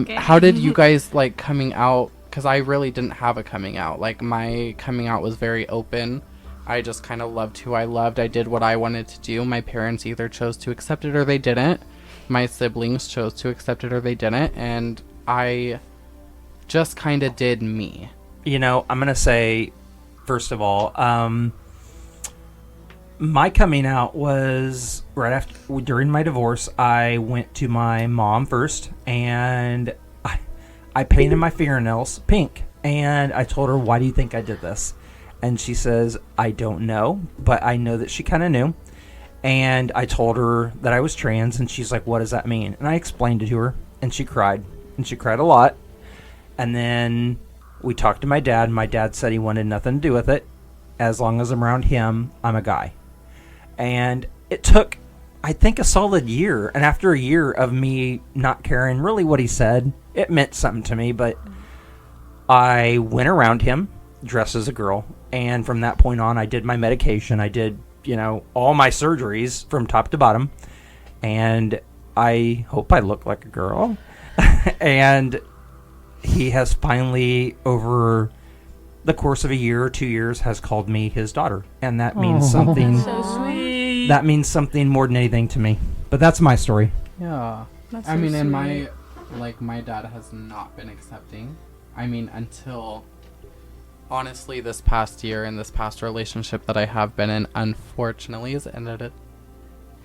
Okay. how did you guys like coming out? Because I really didn't have a coming out. Like, my coming out was very open. I just kind of loved who I loved. I did what I wanted to do. My parents either chose to accept it or they didn't. My siblings chose to accept it or they didn't. And I just kind of did me. You know, I'm going to say, first of all, my coming out was right after, during my divorce. I went to my mom first, and I painted my fingernails pink, and I told her, why do you think I did this? And she says, I don't know, but I know that she kind of knew. And I told her that I was trans, and she's like, what does that mean? And I explained it to her, and she cried a lot. And then we talked to my dad, and my dad said he wanted nothing to do with it. As long as I'm around him, I'm a guy. And it took, I think, a solid year. And after a year of me not caring really what he said, it meant something to me. But I went around him dressed as a girl. And from that point on, I did my medication. I did, all my surgeries from top to bottom. And I hope I look like a girl. And he has finally, over the course of a year or 2 years, has called me his daughter. And that means something. So sweet. That means something more than anything to me. But that's my story. Yeah. That's I so mean, and sweet. my dad has not been accepting. I mean, until honestly this past year and this past relationship that I have been in, unfortunately, has ended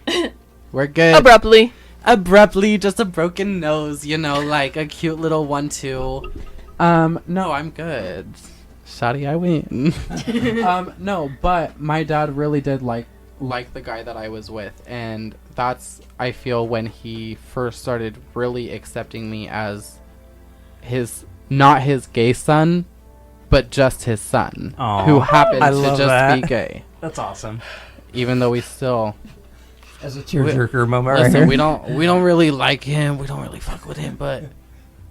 it. We're good. Abruptly, just a broken nose, like a cute little 1-2. No, I'm good. Shawty, I win. No, but my dad really did like the guy that I was with, and that's, I feel, when he first started really accepting me as not his gay son, but just his son, Aw, who happened I to love just that. be gay. That's awesome. Even though we still, As a tearjerker moment right listen, here. we don't really like him, we don't really fuck with him, but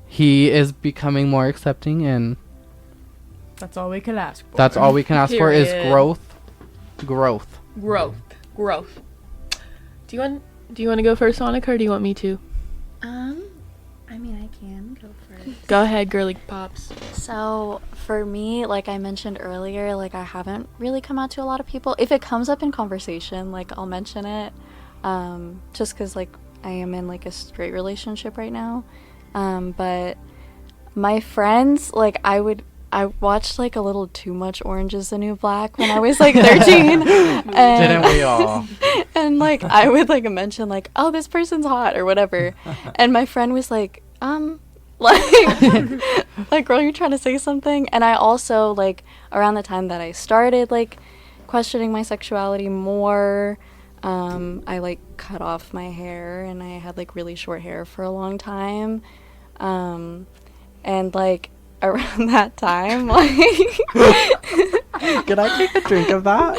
he is becoming more accepting, and That's all we could ask for. that's all we can ask for is Period. growth. Growth. Do you want to go first, Anika, or do you want me to? I mean, I can go first. Go ahead, girly pops. So, for me, like I mentioned earlier, like I haven't really come out to a lot of people. If it comes up in conversation, like I'll mention it, just because like I am in like a straight relationship right now. But my friends, like I watched like a little too much Orange is the New Black when I was like 13. Didn't we all? And like I would like mention like, oh, this person's hot or whatever, and my friend was like, like girl, you're trying to say something. And I also, like, around the time that I started like questioning my sexuality more, I like cut off my hair, and I had like really short hair for a long time, and like around that time, like Could I take a drink of that?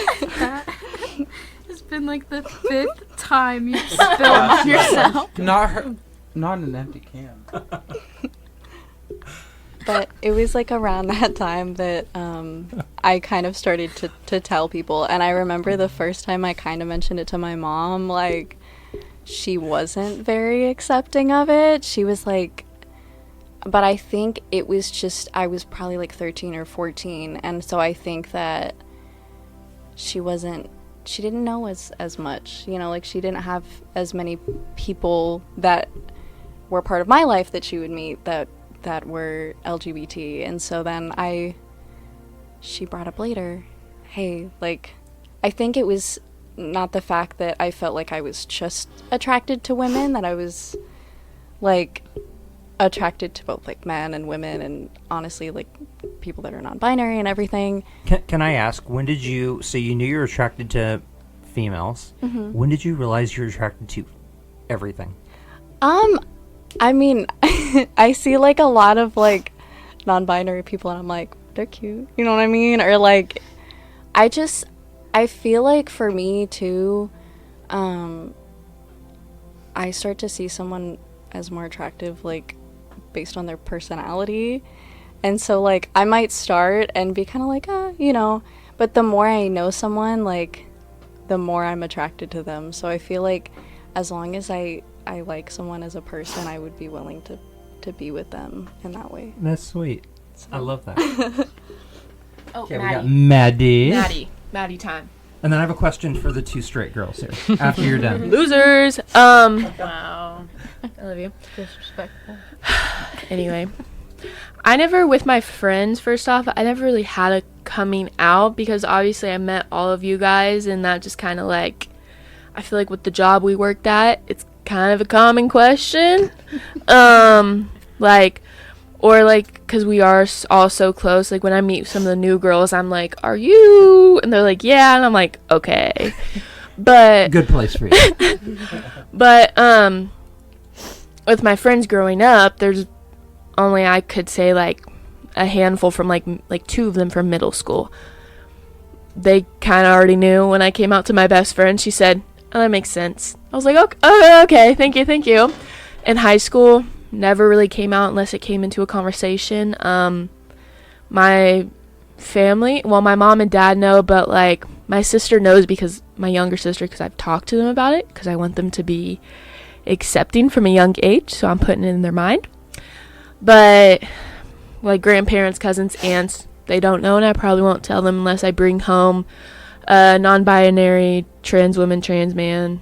It's been like the 5th time you've spilled on yourself. Not an empty can. but it was like around that time that I kind of started to tell people. And I remember the first time I kind of mentioned it to my mom, like, she wasn't very accepting of it. She was like, but I think it was just, I was probably like 13 or 14, and so I think that she didn't know as much, like she didn't have as many people that were part of my life that she would meet that were LGBT. And so then she brought up later, hey, like, I think it was not the fact that I felt like I was just attracted to women, that I was like attracted to both like men and women, and honestly like people that are non-binary and everything. Can I ask, when did you, so you knew you were attracted to females, when did you realize you were attracted to everything? I mean, I see like a lot of like non-binary people and I'm like, they're cute. You know what I mean? Or like I feel like for me too, I start to see someone as more attractive like based on their personality. And so like I might start and be kind of like, you know, but the more I know someone, like the more I'm attracted to them. So I feel like as long as I like someone as a person, I would be willing to be with them in that way. That's sweet. So. I love that. Oh, Okay, we got Maddy. Maddie time. And then I have a question for the two straight girls here after you're done. Losers. Wow. I love you. Disrespectful. Anyway, I never, with my friends, first off, I never really had a coming out because obviously I met all of you guys and that just kind of like, I feel like with the job we worked at, it's kind of a common question. Like, or like, because we are all so close, like when I meet some of the new girls, I'm like, are you? And they're like, yeah. And I'm like, okay. But Good place for you. But with my friends growing up, there's only, I could say, like a handful from like two of them from middle school. They kind of already knew when I came out to my best friend. She said, oh, that makes sense. I was like, okay, thank you. In high school, never really came out unless it came into a conversation. My family, well, my mom and dad know, but like my sister knows, because my younger sister, because I've talked to them about it, because I want them to be accepting from a young age, so I'm putting it in their mind. But like grandparents, cousins, aunts, they don't know, and I probably won't tell them unless I bring home a non-binary, trans woman, trans man,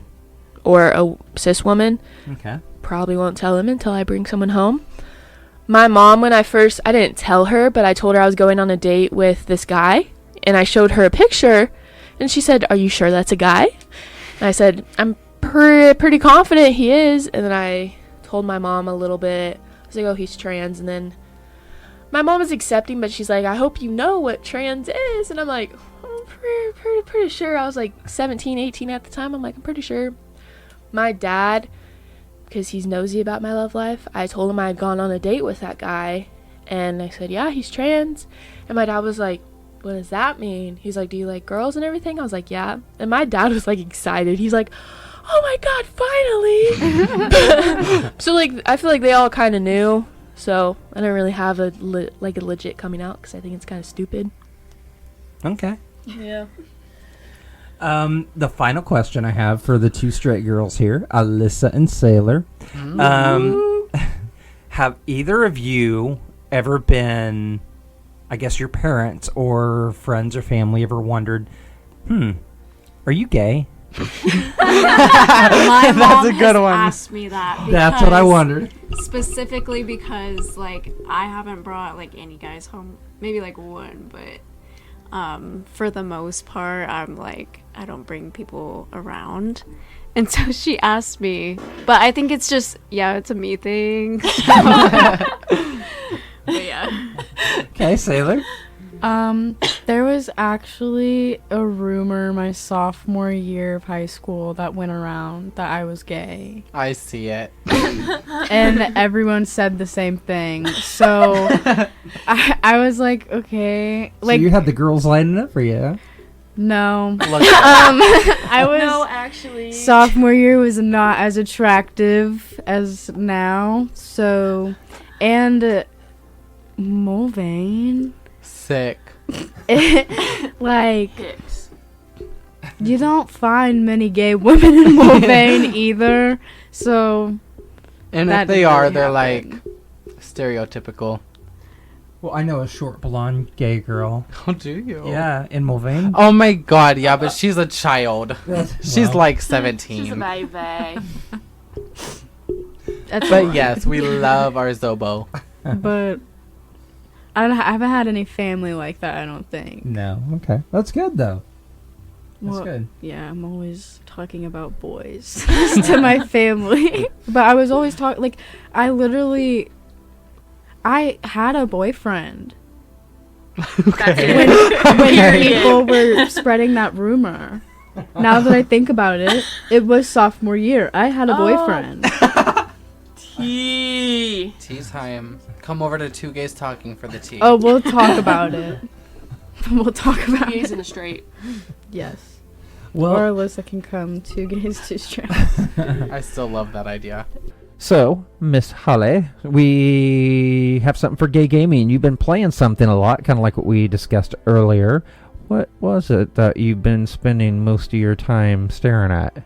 or a cis woman. Okay. Probably won't tell them until I bring someone home. My mom, when I didn't tell her, but I told her I was going on a date with this guy, and I showed her a picture, and she said, are you sure that's a guy? And I said, I'm pretty confident he is. And then I told my mom a little bit. I was like, oh, he's trans. And then my mom was accepting, but she's like, I hope you know what trans is. And I'm like, I'm pretty sure. I was like 17, 18 at the time. I'm like, I'm pretty sure. My dad, because he's nosy about my love life, I told him I had gone on a date with that guy, and I said, yeah, he's trans. And my dad was like, what does that mean? He's like, do you like girls and everything? I was like, yeah. And my dad was like excited. He's like, oh my god, finally. So like I feel like they all kind of knew, so I don't really have a legit coming out, because I think it's kind of stupid. Okay. Yeah. The final question I have for the two straight girls here, Alyssa and Saylor. Have either of you ever been, I guess your parents or friends or family ever wondered, are you gay? My mom a good has one. asked me that. That's what I wondered. Specifically because, like, I haven't brought, like, any guys home. Maybe, like, one, but for the most part, I'm, like, I don't bring people around. And so she asked me. But I think it's just, yeah, it's a me thing. But, yeah. Okay, Saylor. There was actually a rumor my sophomore year of high school that went around that I was gay. I see it. And everyone said the same thing. So I was like, okay. So Like, you had the girls lining up for you, huh? no. Look, I was No, actually. sophomore year was not as attractive as now. So, and Mulvane, sick. like, you don't find many gay women in Mulvane either. So, And that if they didn't are, really they're happen. like stereotypical. Well, I know a short blonde gay girl. Oh, do you? Yeah, in Mulvane. Oh my god, yeah, but she's a child. She's Well. like She's a 17. baby. that's But yes, we love our Zobo. But I haven't had any family like that, I don't think. No, okay. That's good, though. That's Well, good. yeah, I'm always talking about boys to my family. But I was always like, I had a boyfriend Okay. when people were spreading that rumor. Now that I think about it, it was sophomore year. I had a boyfriend. Yee. Tea time. Come over to Two Gays Talking for the tea. Oh, we'll talk about it. We'll talk about He's it. in a straight. Yes. Well, Or Alyssa can come 2 gays, 2 straight. I still love that idea. so, Miss Halle, we have something for gay gaming. You've been playing something a lot, kind of like what we discussed earlier. What was it that you've been spending most of your time staring at?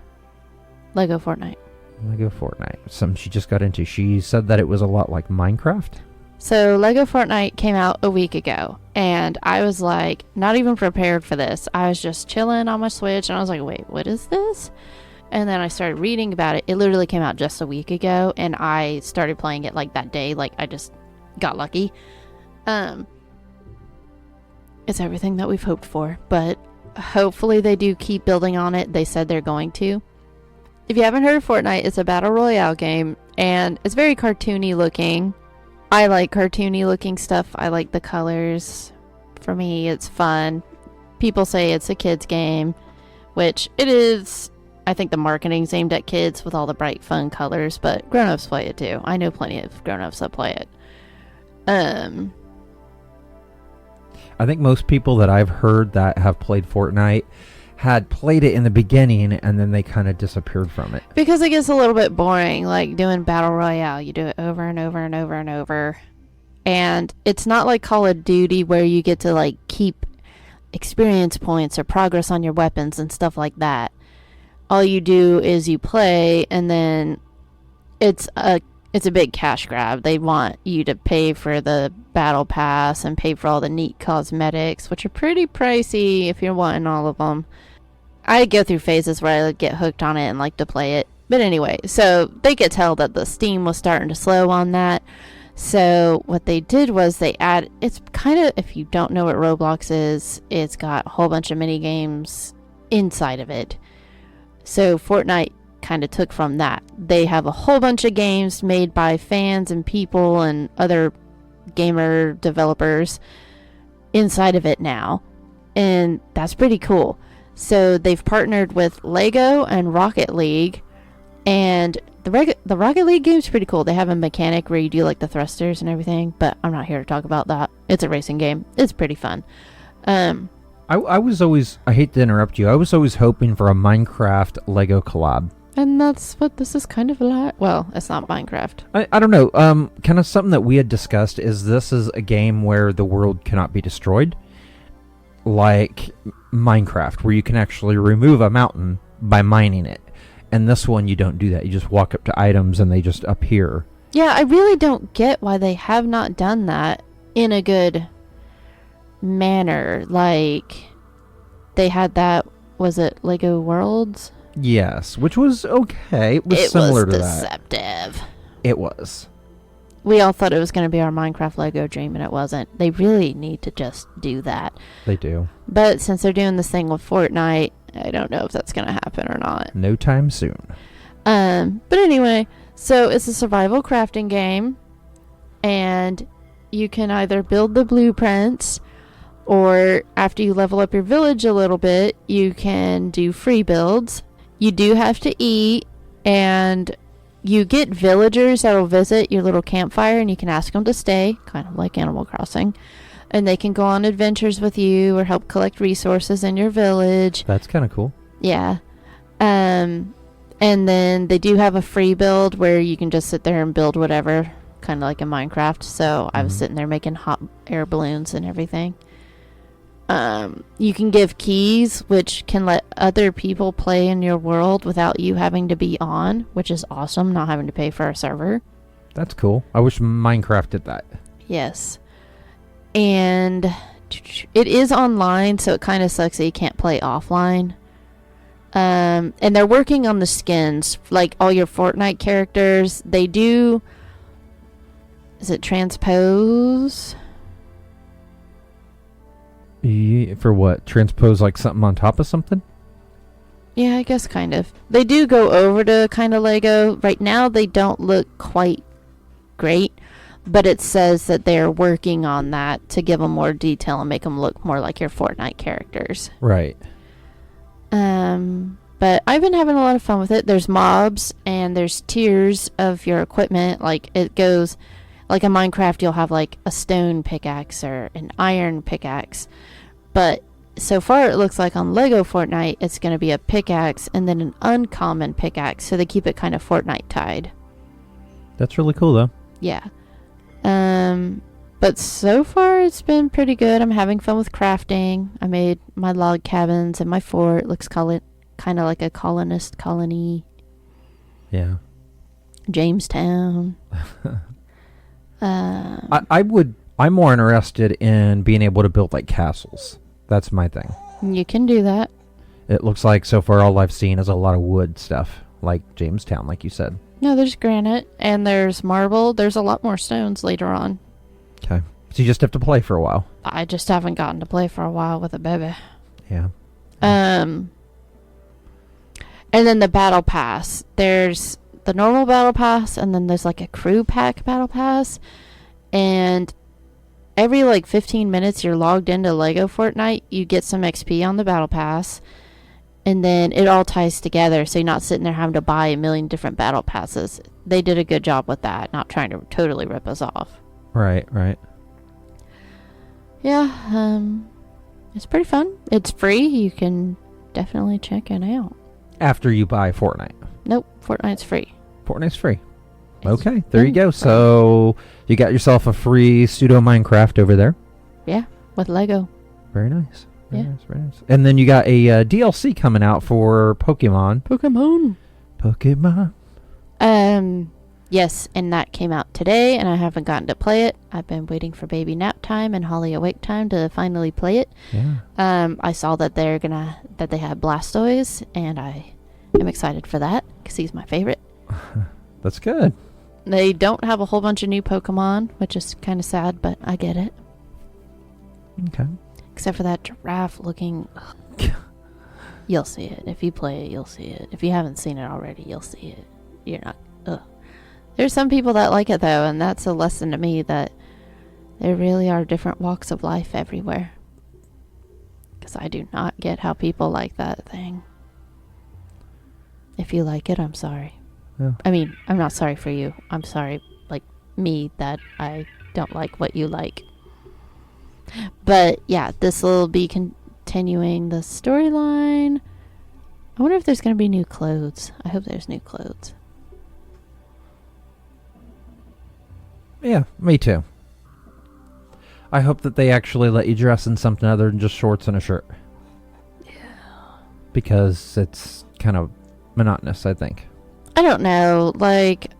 Lego Fortnite. Lego Fortnite. Something she just got into. She said that it was a lot like Minecraft. So Lego Fortnite came out a week ago, and I was like, not even prepared for this. I was just chilling on my Switch, and I was like, wait, what is this? And then I started reading about it. It literally came out just a week ago, and I started playing it like that day. Like, I just got lucky. It's everything that we've hoped for, but hopefully they do keep building on it. They said they're going to. If you haven't heard of Fortnite, it's a battle royale game, and it's very cartoony looking. I like cartoony looking stuff. I like the colors. For me, it's fun. People say it's a kid's game, which it is. I think the marketing's aimed at kids with all the bright, fun colors, but grown-ups play it too. I know plenty of grown-ups that play it. I think most people that I've heard that have played Fortnite had played it in the beginning and then they kind of disappeared from it. Because it gets a little bit boring, like doing Battle Royale. You do it over and over and over and over. And it's not like Call of Duty where you get to like keep experience points or progress on your weapons and stuff like that. All you do is you play, and then it's a big cash grab. They want you to pay for the battle pass and pay for all the neat cosmetics, which are pretty pricey if you're wanting all of them. I go through phases where I get hooked on it and like to play it. But anyway, so they could tell that the Steam was starting to slow on that. So what they did was they add, it's kind of, if you don't know what Roblox is, it's got a whole bunch of mini games inside of it. So Fortnite kind of took from that. They have a whole bunch of games made by fans and people and other gamer developers inside of it now. And that's pretty cool. So they've partnered with Lego and Rocket League, and the Rocket League game's pretty cool. They have a mechanic where you do like the thrusters and everything, but I'm not here to talk about that. It's a racing game. It's pretty fun. I was always, I hate to interrupt you, I was always hoping for a Minecraft Lego collab. And that's what this is kind of like. Well, it's not Minecraft. I don't know. Kind of something that we had discussed is this is a game where the world cannot be destroyed. Like Minecraft, where you can actually remove a mountain by mining it. And this one, you don't do that. You just walk up to items and they just appear. Yeah, I really don't get why they have not done that in a good manner. Like, they had that, was it Lego Worlds? Yes, which was okay. It was similar to that. Deceptive. It was. We all thought it was going to be our Minecraft Lego dream, and it wasn't. They really need to just do that. They do. But since they're doing this thing with Fortnite, I don't know if that's going to happen or not. No time soon. But anyway, so it's a survival crafting game, and you can either build the blueprints, or after you level up your village a little bit, you can do free builds. You do have to eat, and you get villagers that will visit your little campfire, and you can ask them to stay, kind of like Animal Crossing. And they can go on adventures with you or help collect resources in your village. That's kind of cool. Yeah. And then they do have a free build where you can just sit there and build whatever, kind of like in Minecraft. So I was sitting there making hot air balloons and everything. You can give keys, which can let other people play in your world without you having to be on, which is awesome, not having to pay for a server. That's cool. I wish Minecraft did that. Yes. And it is online, so it kind of sucks that you can't play offline. And they're working on the skins, like all your Fortnite characters. They do... Is it transpose? For what? Transpose like something on top of something? Yeah, I guess kind of. They do go over to kind of Lego. Right now, they don't look quite great, but it says that they're working on that to give them more detail and make them look more like your Fortnite characters. Right. But I've been having a lot of fun with it. There's mobs and there's tiers of your equipment. Like it goes, like in Minecraft, you'll have like a stone pickaxe or an iron pickaxe. But so far it looks like on Lego Fortnite, it's going to be a pickaxe and then an uncommon pickaxe. So they keep it kind of Fortnite tied. That's really cool, though. Yeah. But so far it's been pretty good. I'm having fun with crafting. I made my log cabins and my fort. Looks kind of like a colonist colony. Yeah. Jamestown. I'm more interested in being able to build like castles. That's my thing. You can do that. It looks like so far all I've seen is a lot of wood stuff, like Jamestown, like you said. No, there's granite and there's marble. There's a lot more stones later on. Okay. So you just have to play for a while. I just haven't gotten to play for a while with a baby. Yeah. And then the battle pass. There's the normal battle pass, and then there's like a crew pack battle pass. And every like 15 minutes you're logged into Lego Fortnite, you get some XP on the battle pass. And then it all ties together, so you're not sitting there having to buy a million different battle passes. They did a good job with that, not trying to totally rip us off. Right. Yeah, it's pretty fun. It's free. You can definitely check it out. After you buy Fortnite. Nope, Fortnite's free. Fortnite's free. Okay, there you go. So you got yourself a free pseudo Minecraft over there. Yeah, with Lego. Very nice. Very Yeah. nice, very nice. And then you got a DLC coming out for Pokémon. Pokémon. Yes, and that came out today, and I haven't gotten to play it. I've been waiting for baby nap time and Holly awake time to finally play it. Yeah. I saw that they had Blastoise, and I am excited for that because he's my favorite. That's good. They don't have a whole bunch of new Pokemon, which is kind of sad, but I get it. Okay. Except for that giraffe looking. You'll see it. If you play it, you'll see it. If you haven't seen it already, you'll see it. You're not. There's some people that like it, though, and that's a lesson to me that there really are different walks of life everywhere. Because I do not get how people like that thing. If you like it, I'm sorry. Yeah. I mean, I'm not sorry for you. I'm sorry, like, me, that I don't like what you like. But, yeah, this will be continuing the storyline. I wonder if there's going to be new clothes. I hope there's new clothes. Yeah, me too. I hope that they actually let you dress in something other than just shorts and a shirt. Yeah. Because it's kind of monotonous, I think. I don't know. Like,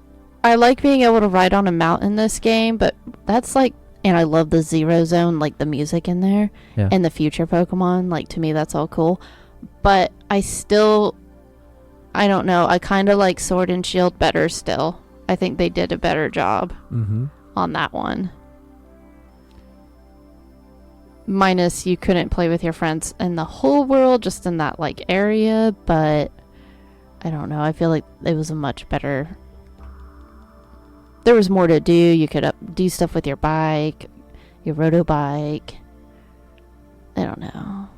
I like being able to ride on a mountain in this game, but that's like, and I love the Zero Zone, like the music in there, Yeah. and the future Pokemon. Like, to me, that's all cool. But I don't know. I kind of like Sword and Shield better still. I think they did a better job on that one. Minus you couldn't play with your friends in the whole world, just in that like area, but I don't know. I feel like it was a much better. There was more to do. You could do stuff with your bike, your roto bike. I don't know.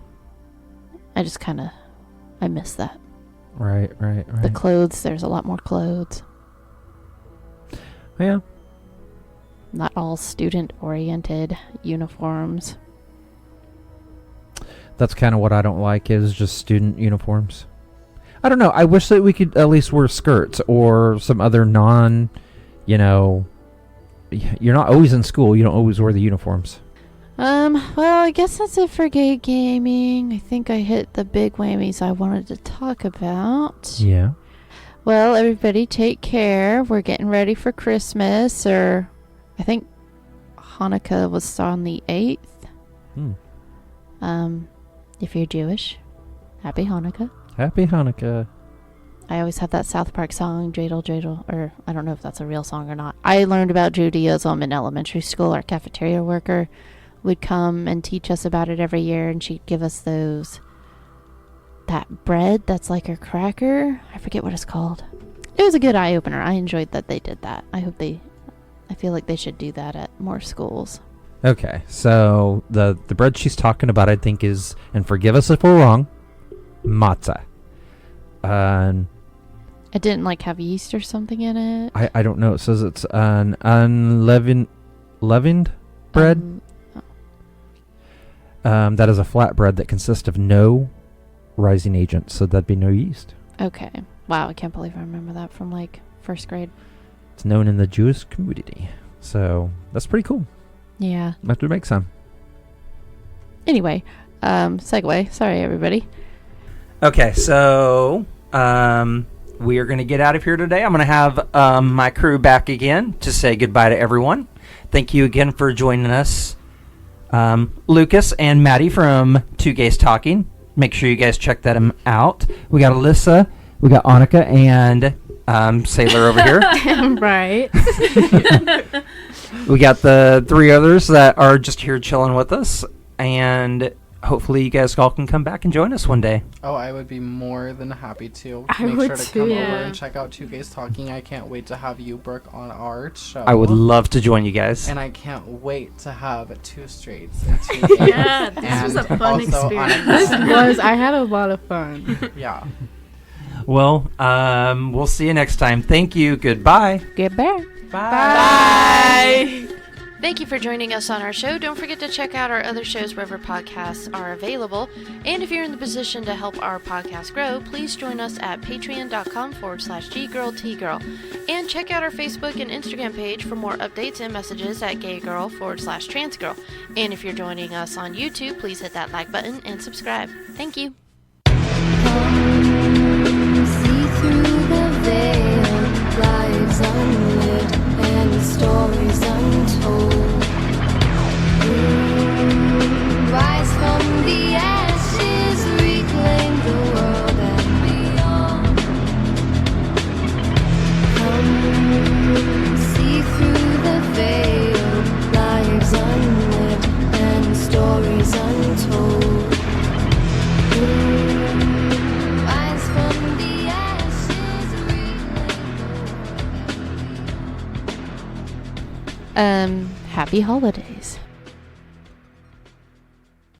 I just I miss that. Right. The clothes, there's a lot more clothes. Yeah. Not all student-oriented uniforms. That's kind of what I don't like, is just student uniforms. I don't know. I wish that we could at least wear skirts or some other you're not always in school. You don't always wear the uniforms. Well, I guess that's it for gay gaming. I think I hit the big whammies I wanted to talk about. Yeah. Well, everybody take care. We're getting ready for Christmas, or I think Hanukkah was on the 8th. If you're Jewish, happy Hanukkah. Happy Hanukkah. I always have that South Park song, Dreidel, Dreidel, or I don't know if that's a real song or not. I learned about Judaism in elementary school. Our cafeteria worker would come and teach us about it every year, and she'd give us that bread that's like a cracker. I forget what it's called. It was a good eye-opener. I enjoyed that they did that. I feel like they should do that at more schools. Okay, so the bread she's talking about, I think, is, and forgive us if we're wrong, matzah. It didn't like have yeast or something in it. I don't know. It says it's an unleavened bread. That is a flat bread that consists of no rising agent, so that'd be no yeast. Okay. Wow, I can't believe I remember that from like first grade. It's known in the Jewish community, so that's pretty cool. Yeah. I have to make some. Anyway, segue. Sorry, everybody. Okay, so we are going to get out of here today. I'm going to have my crew back again to say goodbye to everyone. Thank you again for joining us, Lucas and Maddy from Two Gays Talking. Make sure you guys check that out. We got Alyssa, we got Anika, and Saylor over here. Right. We got the three others that are just here chilling with us, and hopefully you guys all can come back and join us one day. Oh, I would be more than happy to. I Make would sure to too. come over Yeah. and check out Two Gays Talking. I can't wait to have you, Brooke, on our show. I would love to join you guys. And I can't wait to have Two Straights and Two Gays. Yeah, this was a And fun also experience. This I had a lot of fun. Yeah. Well, we'll see you next time. Thank you. Goodbye. Goodbye. Bye. Thank you for joining us on our show. Don't forget to check out our other shows wherever podcasts are available. And if you're in the position to help our podcast grow, please join us at patreon.com/ggirltgirl. And check out our Facebook and Instagram page for more updates and messages at gaygirl/transgirl. And if you're joining us on YouTube, please hit that like button and subscribe. Thank you. See through the veil, lives unlit and stories untold. Rise from the ashes, reclaim the world and beyond. Come, see through the veil, lives unlit and stories untold. Rise from the ashes, reclaim the world and beyond. Happy holidays.